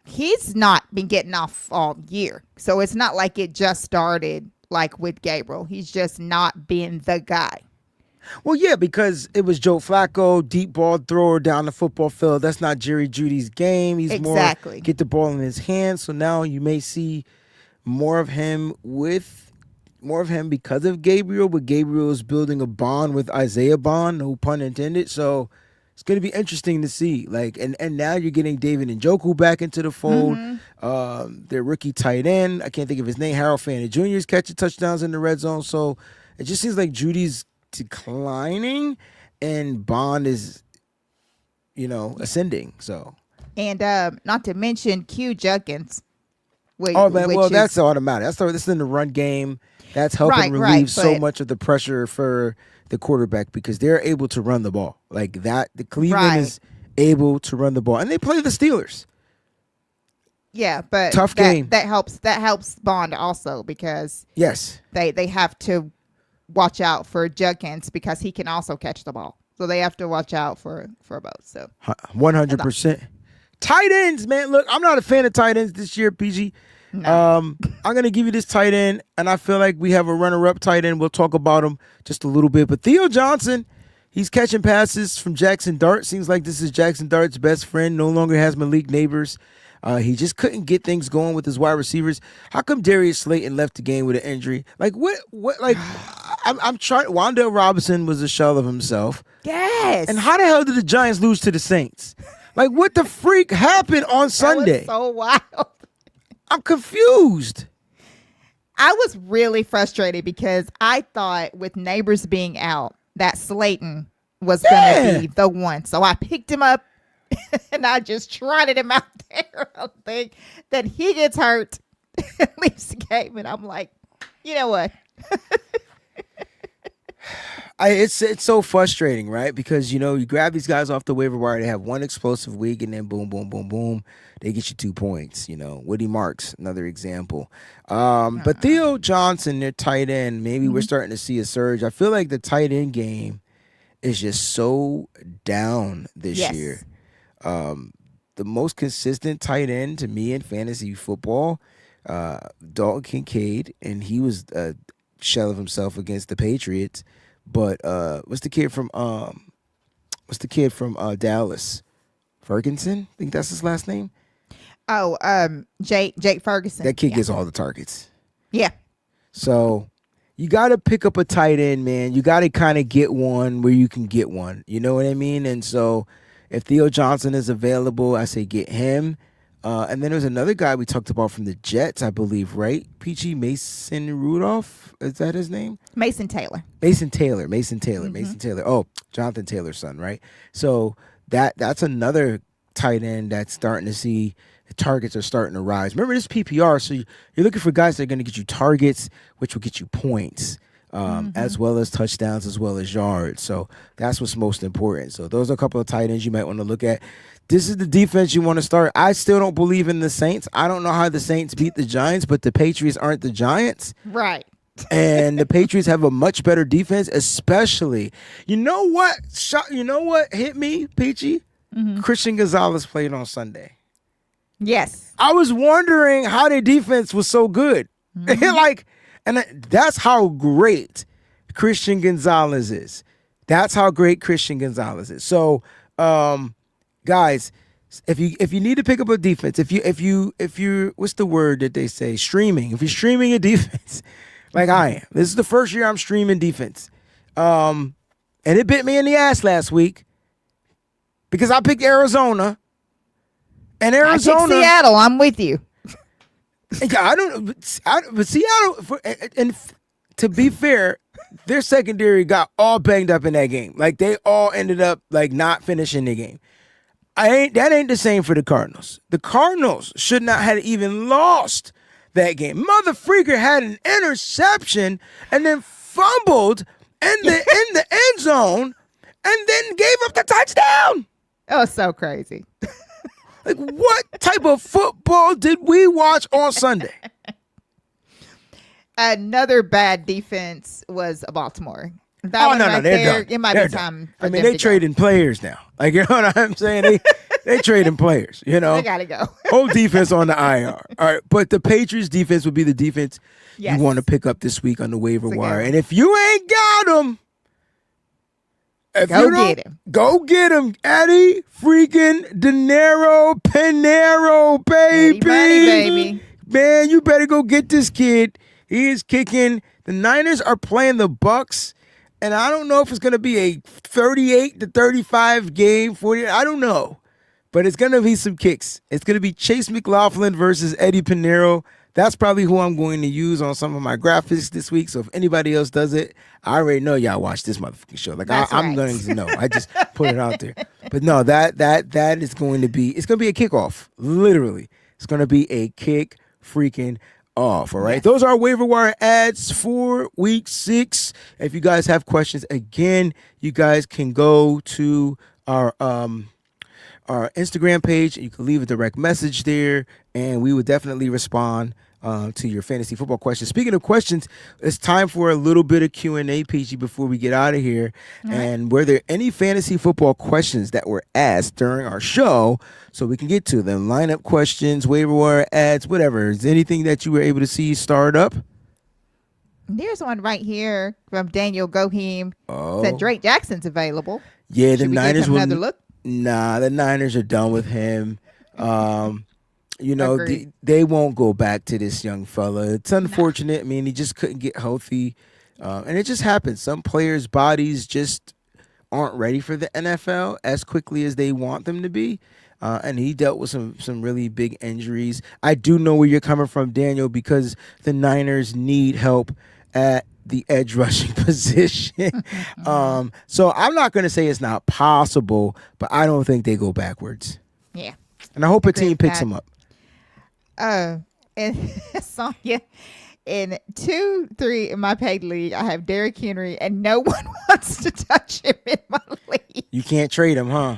he's not been getting off all year. So it's not like it just started like with Gabriel. He's just not been the guy. Well, yeah, because it was Joe Flacco, deep ball thrower down the football field. That's not Jerry Jeudy's game. He's more get the ball in his hands. So now you may see more of him because of Gabriel, but Gabriel is building a bond with Isaiah Bond, no pun intended. So it's going to be interesting to see. Like, and now you're getting David Njoku back into the fold. Their rookie tight end, I can't think of his name, Harold Fanning Jr. is catching touchdowns in the red zone. So it just seems like Judy's declining, and Bond is, ascending. So. And not to mention Q Junkins. Oh man, well that's automatic. That's in the run game. That's helping relieve so much of the pressure for the quarterback because they're able to run the ball like that. The Cleveland is able to run the ball, and they play the Steelers. Yeah, but tough game. That helps Bond also because they have to watch out for Junkins because he can also catch the ball. So they have to watch out for both. So 100%. Tight ends, man. Look, I'm not a fan of tight ends this year, PG. No. I'm going to give you this tight end, and I feel like we have a runner-up tight end. We'll talk about him just a little bit. But Theo Johnson, he's catching passes from Jackson Dart. Seems like this is Jackson Dart's best friend. No longer has Malik Neighbors. He just couldn't get things going with his wide receivers. How come Darius Slayton left the game with an injury? Like, what, like, I'm trying. Wan'Dale Robinson was a shell of himself. Yes. And how the hell did the Giants lose to the Saints? Like, what the freak happened on Sunday? That was so wild. I'm confused. I was really frustrated because I thought with Neighbors being out, that Slayton was going to be the one. So I picked him up and I just trotted him out there. I think that he gets hurt and leaves the game. And I'm like, you know what? It's so frustrating, right? Because, you grab these guys off the waiver wire, they have one explosive week, and then boom, boom, boom, boom, they get you 2 points. Woody Marks, another example. But Theo Johnson, their tight end, maybe we're starting to see a surge. I feel like the tight end game is just so down this year. The most consistent tight end to me in fantasy football, Dalton Kincaid, and he was a shell of himself against the Patriots. But what's the kid from Dallas? Ferguson? I think that's his last name. Oh, Jake Ferguson. That kid gets all the targets. Yeah. So you got to pick up a tight end, man. You got to kind of get one where you can get one. You know what I mean? And so if Theo Johnson is available, I say get him. And then there's another guy we talked about from the Jets, I believe, right? Peachy Mason Rudolph. Is that his name? Mason Taylor. Mason Taylor. Oh, Jonathan Taylor's son, right? So that's another tight end that's starting to see the targets are starting to rise. Remember, this PPR, so you're looking for guys that are going to get you targets, which will get you points, as well as touchdowns, as well as yards. So that's what's most important. So those are a couple of tight ends you might want to look at. This is the defense you want to start. I still don't believe in the Saints. I don't know how the Saints beat the Giants, but the Patriots aren't the Giants. Right. And the Patriots have a much better defense, especially. You know what hit me, Peachy? Christian Gonzalez played on Sunday. Yes. I was wondering how their defense was so good. And that's how great Christian Gonzalez is. That's how great Christian Gonzalez is. So, guys, if you need to pick up a defense, if you what's the word that they say? Streaming. If you're streaming a defense, like I am. This is the first year I'm streaming defense. And it bit me in the ass last week because I picked Arizona. And Arizona, I picked Seattle. I'm with you. But Seattle, and to be fair, their secondary got all banged up in that game. Like they all ended up like not finishing the game. That ain't the same for the Cardinals. The Cardinals should not have even lost that game. Mother Freaker had an interception and then fumbled in the end zone and then gave up the touchdown. Oh, so crazy. Like, what type of football did we watch on Sunday? Another bad defense was Baltimore. No, they're done. It might be time. I mean, they trading players now. Like, you know what I'm saying? They trading players. You know, they gotta go. Whole defense on the IR. All right, but the Patriots defense would be the defense you want to pick up this week on the waiver wire. And if you ain't got them, go get him, Eddie freaking Pinero, baby. Eddie Money, baby. Man, you better go get this kid. He is kicking. The Niners are playing the Bucks. And I don't know if it's going to be a 38-35 game, 40. I don't know. But it's going to be some kicks. It's going to be Chase McLaughlin versus Eddie Pinero. that's probably who I'm going to use on some of my graphics this week. So if anybody else does it, I already know y'all watch this motherfucking show. Like I'm right. going to know. I just put it out there. But no, that is going to be. It's going to be a kickoff. Literally, it's going to be a kick freaking off. All right. Yes. Those are waiver wire ads for week 6. If you guys have questions, again, you guys can go to our Instagram page. You can leave a direct message there, and we would definitely respond to your fantasy football questions. Speaking of questions, it's time for a little bit of Q&A, PG, before we get out of here. All and were there any fantasy football questions that were asked during our show so we can get to them? Lineup questions, waiver wire ads, whatever. Is there anything that you were able to see start up? There's one right here from Daniel Gohim. Oh. Said Drake Jackson's available. Yeah, the Should we give Niners him will. another look? Nah, the Niners are done with him. You know, Agreed. they won't go back to this young fella. It's unfortunate. I mean, he just couldn't get healthy. And it just happens. Some players' bodies just aren't ready for the NFL as quickly as they want them to be. And he dealt with some really big injuries. I do know where you're coming from, Daniel, because the Niners need help at the edge rushing position. So I'm not going to say it's not possible, but I don't think they go backwards. Yeah. And I hope a Agree team with picks that. him up. And Sonya, in 2-3 in my paid league, I have Derrick Henry, and no one wants to touch him in my league. You can't trade him, huh?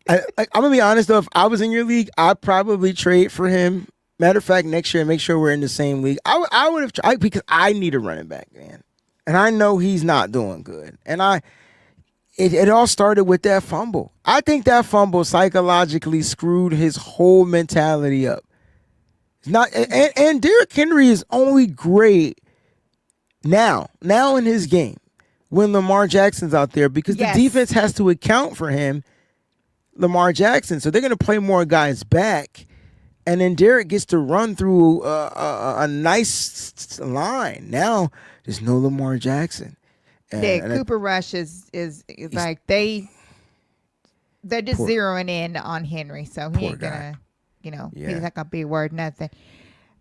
I'm going to be honest, though. If I was in your league, I'd probably trade for him. Matter of fact, next year, make sure we're in the same league. I would have tried because I need a running back, man. And I know he's not doing good. And it all started with that fumble. I think that fumble psychologically screwed his whole mentality up. It's not, and Derrick Henry is only great now in his game when Lamar Jackson's out there because Yes. the defense has to account for him, Lamar Jackson. So they're going to play more guys back. And then Derek gets to run through a nice line. Now there's no Lamar Jackson. Yeah, Cooper Rush is like they're just zeroing in on Henry, so he ain't gonna, he's not gonna be worth nothing.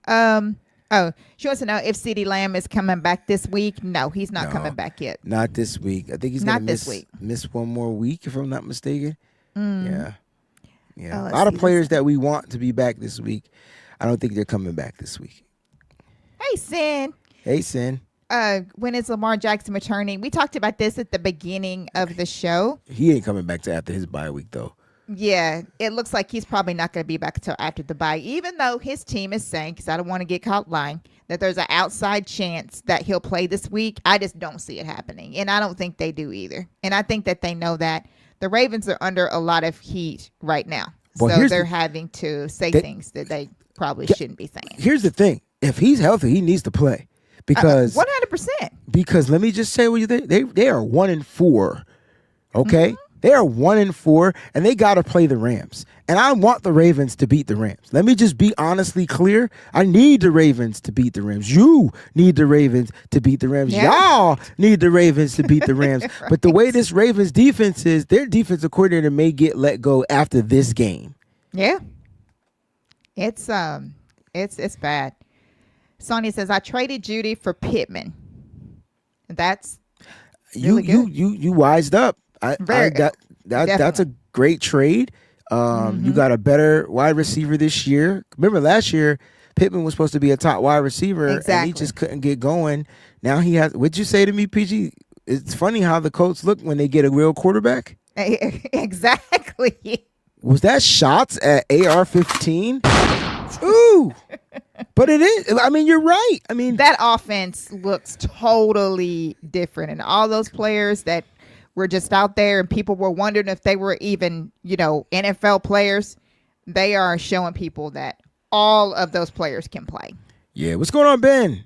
She wants to know if CeeDee Lamb is coming back this week. No, he's not coming back yet. Not this week. I think he's Not gonna this week. miss one more week, if I'm not mistaken. Yeah. Oh, A lot of players that we want to be back this week, I don't think they're coming back this week. Hey, Sin. Hey, Sin. When is Lamar Jackson returning? We talked about this at the beginning of the show. He ain't coming back to after his bye week, though. Yeah, it looks like he's probably not going to be back until after the bye, even though his team is saying, because I don't want to get caught lying, that there's an outside chance that he'll play this week. I just don't see it happening, and I don't think they do either. And I think that they know that. The Ravens are under a lot of heat right now, Well, so they're having to say things that they probably shouldn't be saying. Here's the thing. If he's healthy, he needs to play. Because 100%. Because let me just say what you think. They are 1-4. Okay? Mm-hmm. They are 1-4, and they gotta play the Rams. And I want the Ravens to beat the Rams. Let me just be honestly clear. I need the Ravens to beat the Rams. You need the Ravens to beat the Rams. Yeah. Y'all need the Ravens to beat the Rams. Right. But the way this Ravens defense is, their defensive coordinator may get let go after this game. Yeah. It's bad. Sonia says, I traded Judy for Pittman. That's really good. You wised up. That's a great trade. You got a better wide receiver this year. Remember last year, Pittman was supposed to be a top wide receiver, and Exactly. he just couldn't get going. Now he has. What'd you say to me, PG? It's funny how the Colts look when they get a real quarterback. Exactly. Was that shots at AR-15? Ooh. But it is. I mean, you're right. I mean, That offense looks totally different. And all those players that were just out there and people were wondering if they were even, NFL players, they are showing people that all of those players can play. yeah. What's going on, Ben?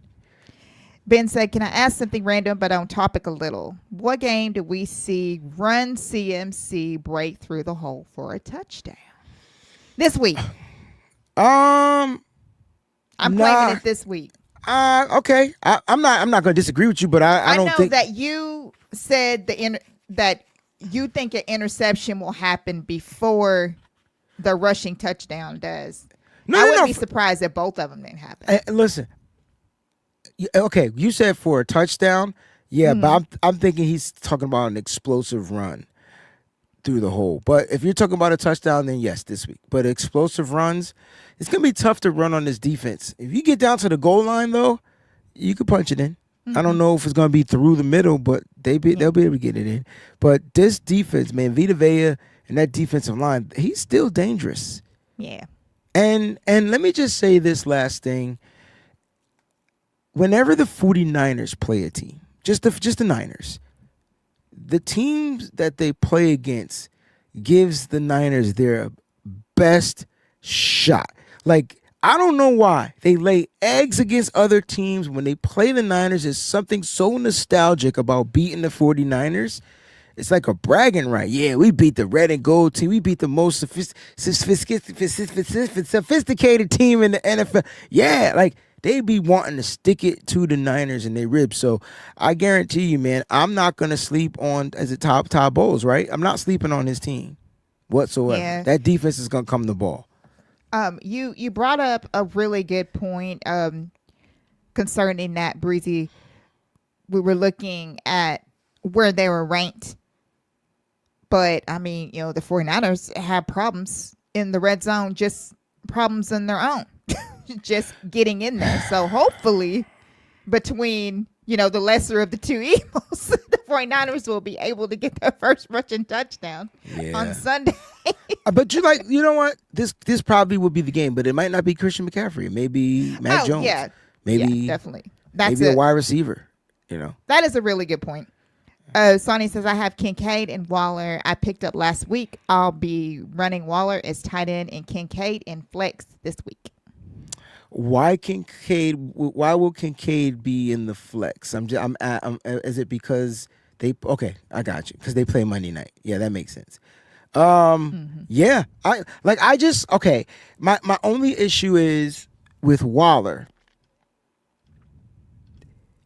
Ben said, can I ask something random but on topic a little? What game did we see Run CMC break through the hole for a touchdown? This week. I'm claiming it this week. Okay. I'm not going to disagree with you, but I don't know think that you said that you think an interception will happen before the rushing touchdown does. I wouldn't be surprised if both of them didn't happen. Listen, okay, you said for a touchdown. Yeah, but I'm thinking he's talking about an explosive run through the hole. But if you're talking about a touchdown, then yes, this week. But explosive runs, it's going to be tough to run on this defense. If you get down to the goal line, though, you could punch it in. I don't know if it's going to be through the middle, but they'll be able to get it in. But this defense, man, Vita Vea and that defensive line, he's still dangerous. Yeah. And let me just say this last thing. Whenever the 49ers play a team, just the Niners, the teams that they play against gives the Niners their best shot. Like, I don't know why they lay eggs against other teams. When they play the Niners, there's something so nostalgic about beating the 49ers. It's like a bragging right. Yeah, we beat the red and gold team. We beat the most sophisticated team in the NFL. Yeah, like they be wanting to stick it to the Niners in their ribs. So I guarantee you, man, I'm not going to sleep on as a Todd Bowles, right? I'm not sleeping on his team whatsoever. Yeah. That defense is going to come the ball. You brought up a really good point concerning that, Breezy. We were looking at where they were ranked. But, I mean, the 49ers have problems in the red zone, just problems in their own, just getting in there. So, hopefully, between, the lesser of the two evils, the 49ers will be able to get their first rushing touchdown on Sunday. But you know what? This probably would be the game, but it might not be Christian McCaffrey. Maybe Matt Jones. Yeah. Maybe definitely. Maybe a wide receiver, That is a really good point. Sonny says, I have Kincaid and Waller I picked up last week. I'll be running Waller as tight end and Kincaid in flex this week. Why will Kincaid be in the flex? Is it because okay, I got you. Because they play Monday night. Yeah, that makes sense. Yeah. My only issue is with Waller.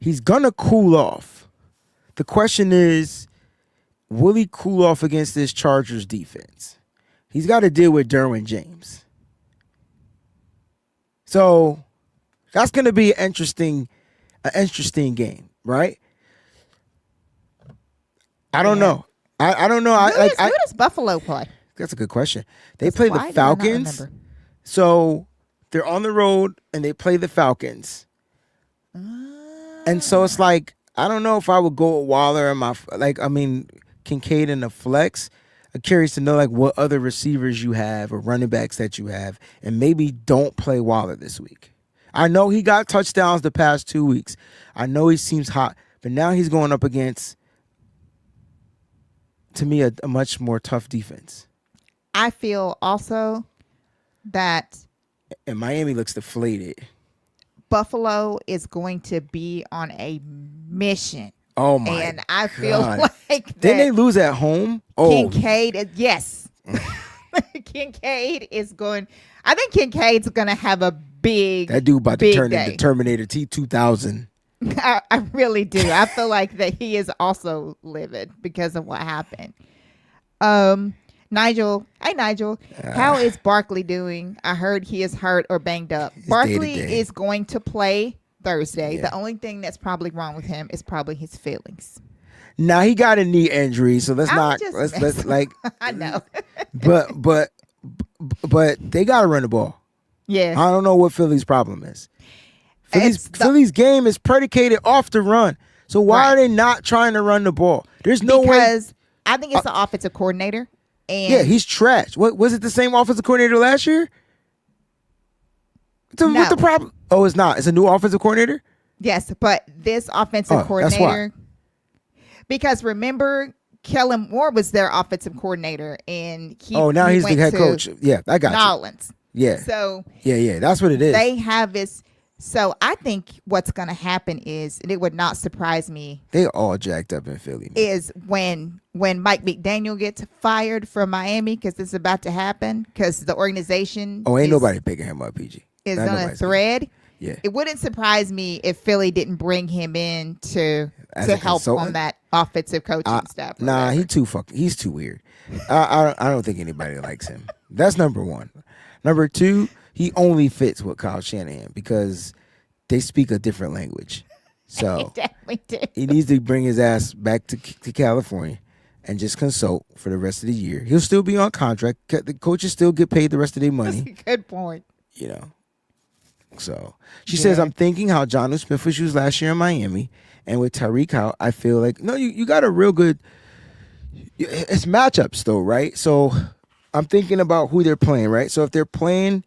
He's gonna cool off. The question is, will he cool off against this Chargers defense? He's got to deal with Derwin James. So that's going to be an interesting game, right? I don't know. I don't know. Who does Buffalo play? That's a good question. They play the Falcons. So they're on the road and they play the Falcons. And so it's like, I don't know if I would go with Waller and Kincaid in the flex. I'm curious to know what other receivers you have or running backs that you have, and maybe don't play Waller this week. I know he got touchdowns the past 2 weeks. I know he seems hot, but now he's going up against, to me, a much more tough defense. I feel also that, and Miami looks deflated. Buffalo is going to be on a mission. Oh my! And I feel like didn't they lose at home? Oh, Kincaid. Yes, Kincaid is going. I think Kincaid's going to have a big. That dude about to turn into Terminator T-2000. I really do. I feel like that he is also livid because of what happened. Nigel, hey Nigel, how is Barkley doing? I heard he is hurt or banged up. Barkley is going to play Thursday. Yeah. The only thing that's probably wrong with him is probably his feelings. Now he got a knee injury, so let's I know. but they gotta run the ball. Yeah. I don't know what Philly's problem is. Philly's game is predicated off the run. So why are they not trying to run the ball? There's no way. Because I think it's the offensive coordinator. And yeah, he's trash. What was it? The same offensive coordinator last year? So what's the problem? Oh, it's not. It's a new offensive coordinator? Yes, but this offensive coordinator. Because remember, Kellen Moore was their offensive coordinator, and now he's the head coach. Yeah, I got Nolans. Yeah. So yeah, that's what it is. They have this. So I think what's going to happen is, and it would not surprise me. They all jacked up in Philly. Man. Is when Mike McDaniel gets fired from Miami, because it's about to happen, because the organization. Oh, ain't nobody picking him up, PG. Is on a thread. Yeah. It wouldn't surprise me if Philly didn't bring him in to help on that offensive coaching staff. Nah, he's too weird. I don't think anybody likes him. That's number one. Number two, he only fits with Kyle Shanahan because they speak a different language. So Definitely do. he needs to bring his ass back to California and just consult for the rest of the year. He'll still be on contract. The coaches still get paid the rest of their That's money. a good point. You know. So she says, I'm thinking how Jonnu Smith was used last year in Miami. And with Tyreek out, I feel like, no, you got a real good, it's matchups though, right? So I'm thinking about who they're playing, right? So if they're playing,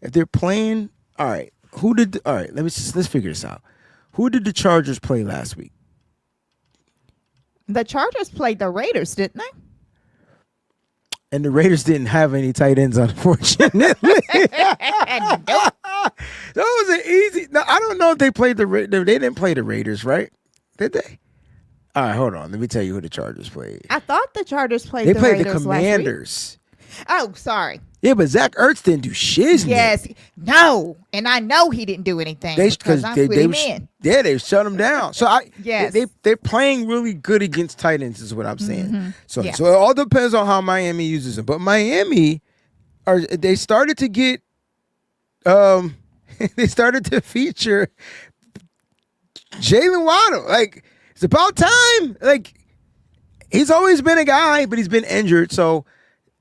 all right, let's figure this out. Who did the Chargers play last week? The Chargers played the Raiders, didn't they? And the Raiders didn't have any tight ends, unfortunately. That was an easy. No, I don't know if they played they didn't play the Raiders, right? Did they? All right, hold on. Let me tell you who the Chargers played. I thought the Chargers played They the played Raiders the last week. Commanders. Oh, sorry. Yeah, but Zach Ertz didn't do shiznit. Yes. No. And I know he didn't do anything because I put him in. Yeah, they shut him down. So Yes. they're playing really good against tight ends is what I'm saying. Mm-hmm. So Yeah. so it all depends on how Miami uses them. But Miami they started to get they started to feature Jalen Waddle. Like, it's about time. Like, he's always been a guy, but he's been injured. So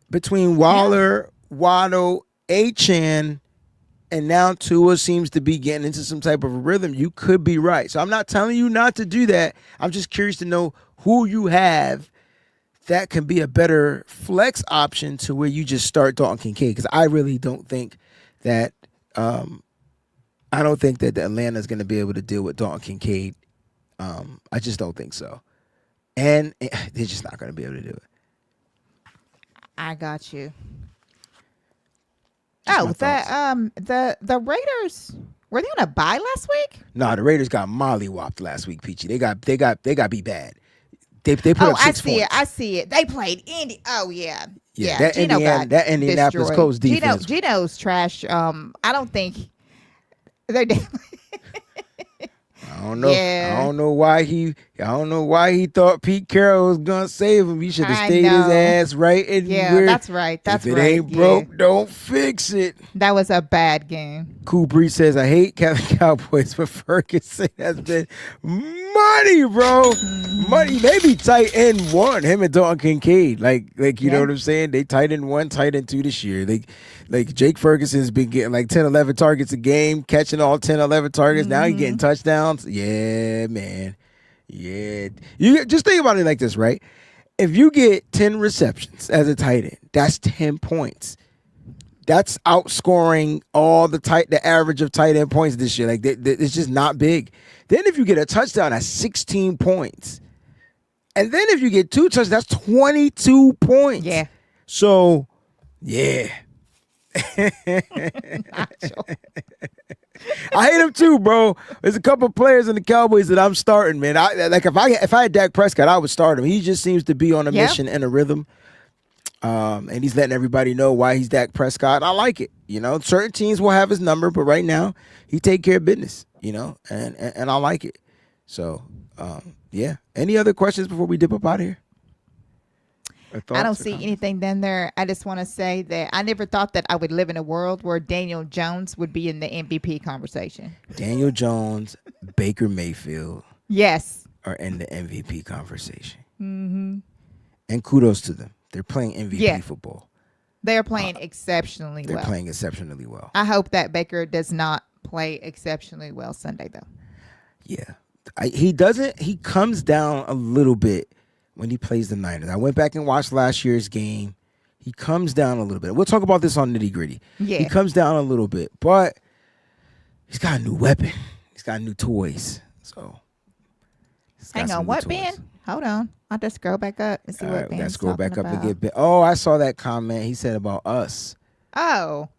between Waller, Waddle, Achane, and now Tua seems to be getting into some type of a rhythm, you could be right. So I'm not telling you not to do that. I'm just curious to know who you have that can be a better flex option to where you just start Dalton Kincaid. Because I really don't think that the Atlanta's going to be able to deal with Dalton Kincaid. I just don't think so. And they're just not going to be able to do it. I got you. Just my The Raiders, were they on a bye last week? No, the Raiders got mollywopped last week, Peachy. They got beat bad. They put up 6 points. I see it. They played Indy. Oh yeah. Yeah, Gino that Indianapolis destroyed. Colts defense. Gino's trash. I don't think they're definitely. I don't know. Yeah. I don't know why he thought Pete Carroll was gonna save him. He should have stayed his ass right in where. That's right. That's if it right. ain't broke, don't fix it. That was a bad game. Cool Breeze says, I hate Cowboys, but Ferguson has been money, bro. Money. Maybe tight end 1, him and Dalton Kincaid. Like you know what I'm saying? They tight end 1, tight end 2 this year. Like Jake Ferguson's been getting like 10, 11 targets a game, catching all 10, 11 targets. Now he's getting touchdowns. Yeah, man. Yeah. You just think about it like this, right? If you get 10 receptions as a tight end, that's 10 points. That's outscoring all the average of tight end points this year. Like it's just not big. Then if you get a touchdown, that's 16 points. And then if you get 2 touchdowns, that's 22 points. Yeah. So, yeah. I hate him too, bro. There's a couple players in the Cowboys that I'm starting, man. If I had Dak Prescott, I would start him. He just seems to be on a mission and a rhythm. And he's letting everybody know why he's Dak Prescott. I like it. You know, certain teams will have his number, but right now he take care of business, you know, and I like it. So, yeah. Any other questions before we dip up out of here? I don't see anything down there. I just want to say that I never thought that I would live in a world where Daniel Jones would be in the MVP conversation. Daniel Jones, Baker Mayfield. Yes. Are in the MVP conversation. Mm-hmm. And kudos to them. They're playing MVP football. They're playing exceptionally well. They're playing exceptionally well. I hope that Baker does not play exceptionally well Sunday, though. Yeah. He comes down a little bit when he plays the Niners. I went back and watched last year's game. He comes down a little bit. We'll talk about this on Nitty Gritty. Yeah. He comes down a little bit, but he's got a new weapon. He's got new toys. So, hang on. What, Ben? Hold on. I'll just scroll back up and see what Ben's let's scroll back up about. and get Ben. Oh, I saw that comment he said about us. Oh.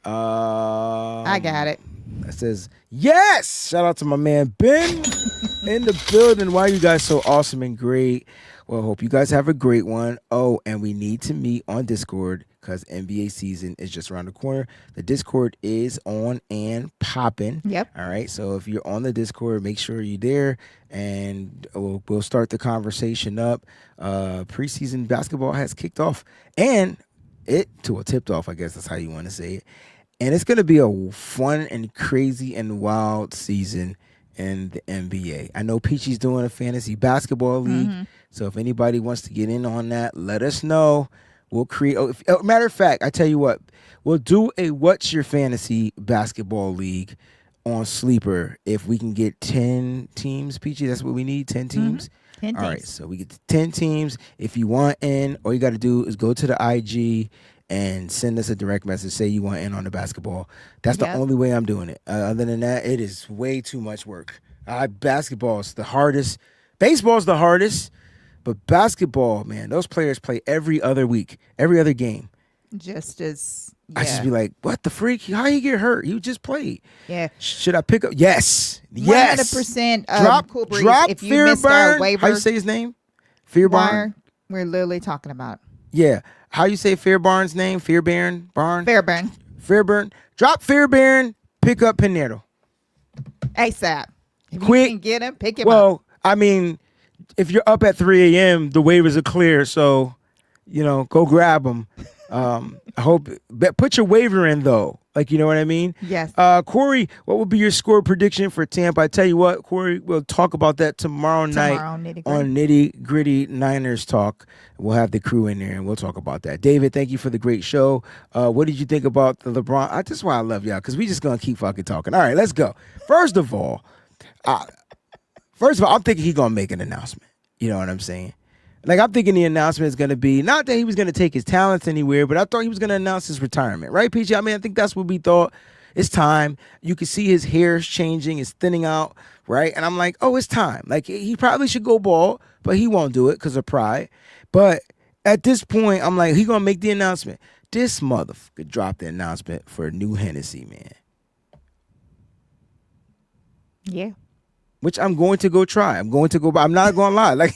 I got it. That says, yes! Shout out to my man Ben in the building. Why are you guys so awesome and great? Well, hope you guys have a great one. Oh, and we need to meet on Discord because NBA season is just around the corner. The Discord is on and popping. Yep. All right. So if you're on the Discord, make sure you're there, and we'll start the conversation up. Preseason basketball has kicked off, and tipped off. I guess that's how you want to say it. And it's going to be a fun and crazy and wild season in the NBA. I know Peachy's doing a fantasy basketball league. So if anybody wants to get in on that, let us know. We'll create. Matter of fact, I tell you what, we'll do a What's Your Fantasy Basketball League on Sleeper if we can get 10 teams. Peachy, that's what we need, 10 teams. 10 All right, teams. so we get 10 teams. If you want in, all you got to do is go to the IG and send us a direct message. Say you want in on the basketball. That's the only way I'm doing it. Other than that, it is way too much work. Basketball is the hardest. Baseball is the hardest. But basketball, man, those players play every other week, every other game. Just as, I just be like, what the freak? How he get hurt? You just played. Yeah. Should I pick up? Yes. 100%. Cool Breeze. Drop If you missed our waiver, how you say his name? Fearbarn. We're literally talking about. Yeah. How you say Fairbarn's name? Fairbairn? Fairburn. Drop Fairbairn. Pick up Pinero. ASAP. If Quick. you can get him, pick him up. Well, I mean, if you're up at 3 a.m., the waivers are clear. So, go grab them. I hope. Put your waiver in, though. Like, you know what I mean? Yes. Corey, what would be your score prediction for Tampa? I tell you what, Corey, we'll talk about that tomorrow night on Nitty Gritty Niners Talk. We'll have the crew in there, and we'll talk about that. David, thank you for the great show. What did you think about the LeBron? That's why I love y'all, because we just going to keep fucking talking. All right, let's go. First of all, I'm thinking he's going to make an announcement. You know what I'm saying? Like, I'm thinking the announcement is going to be, not that he was going to take his talents anywhere, but I thought he was going to announce his retirement. Right, PG? I mean, I think that's what we thought. It's time. You can see his hair is changing. It's thinning out, right? And I'm like, oh, it's time. Like, he probably should go bald, but he won't do it because of pride. But at this point, I'm like, he's going to make the announcement. This motherfucker dropped the announcement for new Hennessy, man. Yeah. Which I'm going to go try. I'm not going to lie. Like,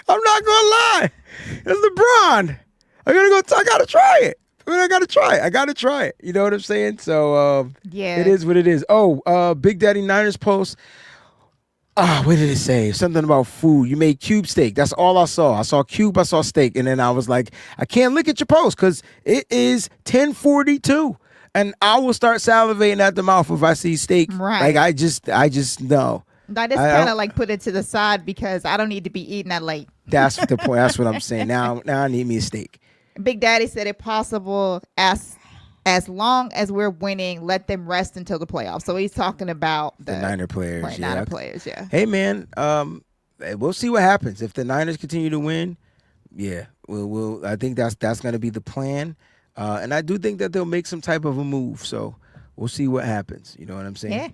I'm not gonna lie. It's LeBron. I gotta try it. I gotta try it. You know what I'm saying? So yeah, it is what it is. Oh, Big Daddy Niners post. What did it say? Something about food. You made cube steak. That's all I saw. I saw cube, I saw steak, and then I was like, I can't look at your post because it is 10:42. And I will start salivating at the mouth if I see steak. Right. Like I just know. I just kind of like put it to the side because I don't need to be eating that late. That's the point. That's what I'm saying. Now I need me a steak. Big Daddy said if possible, as long as we're winning, let them rest until the playoffs. So he's talking about the Niner players. Niner players, yeah. Hey man, we'll see what happens if the Niners continue to win. Yeah, we'll. I think that's going to be the plan, and I do think that they'll make some type of a move. So we'll see what happens. You know what I'm saying? Yeah.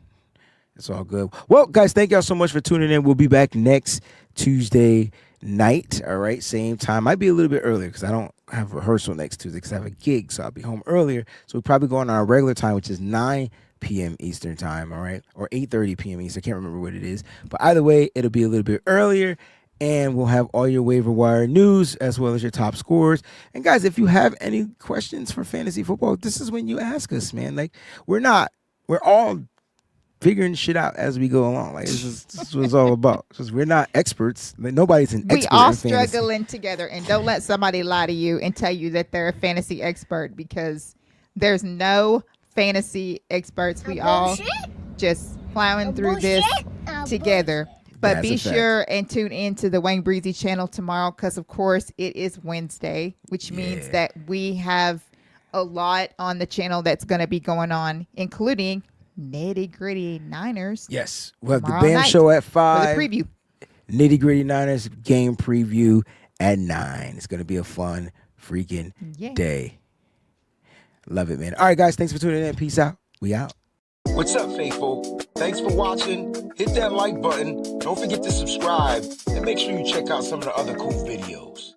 It's all good. Well, guys, thank y'all so much for tuning in. We'll be back next Tuesday night. All right, same time. Might be a little bit earlier because I don't have rehearsal next Tuesday because I have a gig, so I'll be home earlier. So we'll probably go on our regular time, which is 9 p.m. Eastern time, all right? Or 8:30 p.m. Eastern. I can't remember what it is. But either way, it'll be a little bit earlier. And we'll have all your waiver wire news as well as your top scores. And guys, if you have any questions for fantasy football, this is when you ask us, man. Like, we're all figuring shit out as we go along. Like, this is what it's all about. Because we're not experts. Like, nobody's an expert. We all in fantasy. struggling together, and don't let somebody lie to you and tell you that they're a fantasy expert, because there's no fantasy experts. We all just plowing through this together. But That's be a fact. sure and tune in to the Wayne Breezy channel tomorrow, because of course it is Wednesday, which means that we have a lot on the channel that's going to be going on, including Nitty Gritty Niners. Yes. We'll have the tomorrow band night show at 5. for the preview. Nitty Gritty Niners game preview at 9. It's going to be a fun freaking day. Love it, man. All right, guys. Thanks for tuning in. Peace out. We out. What's up, faithful? Thanks for watching. Hit that like button. Don't forget to subscribe. And make sure you check out some of the other cool videos.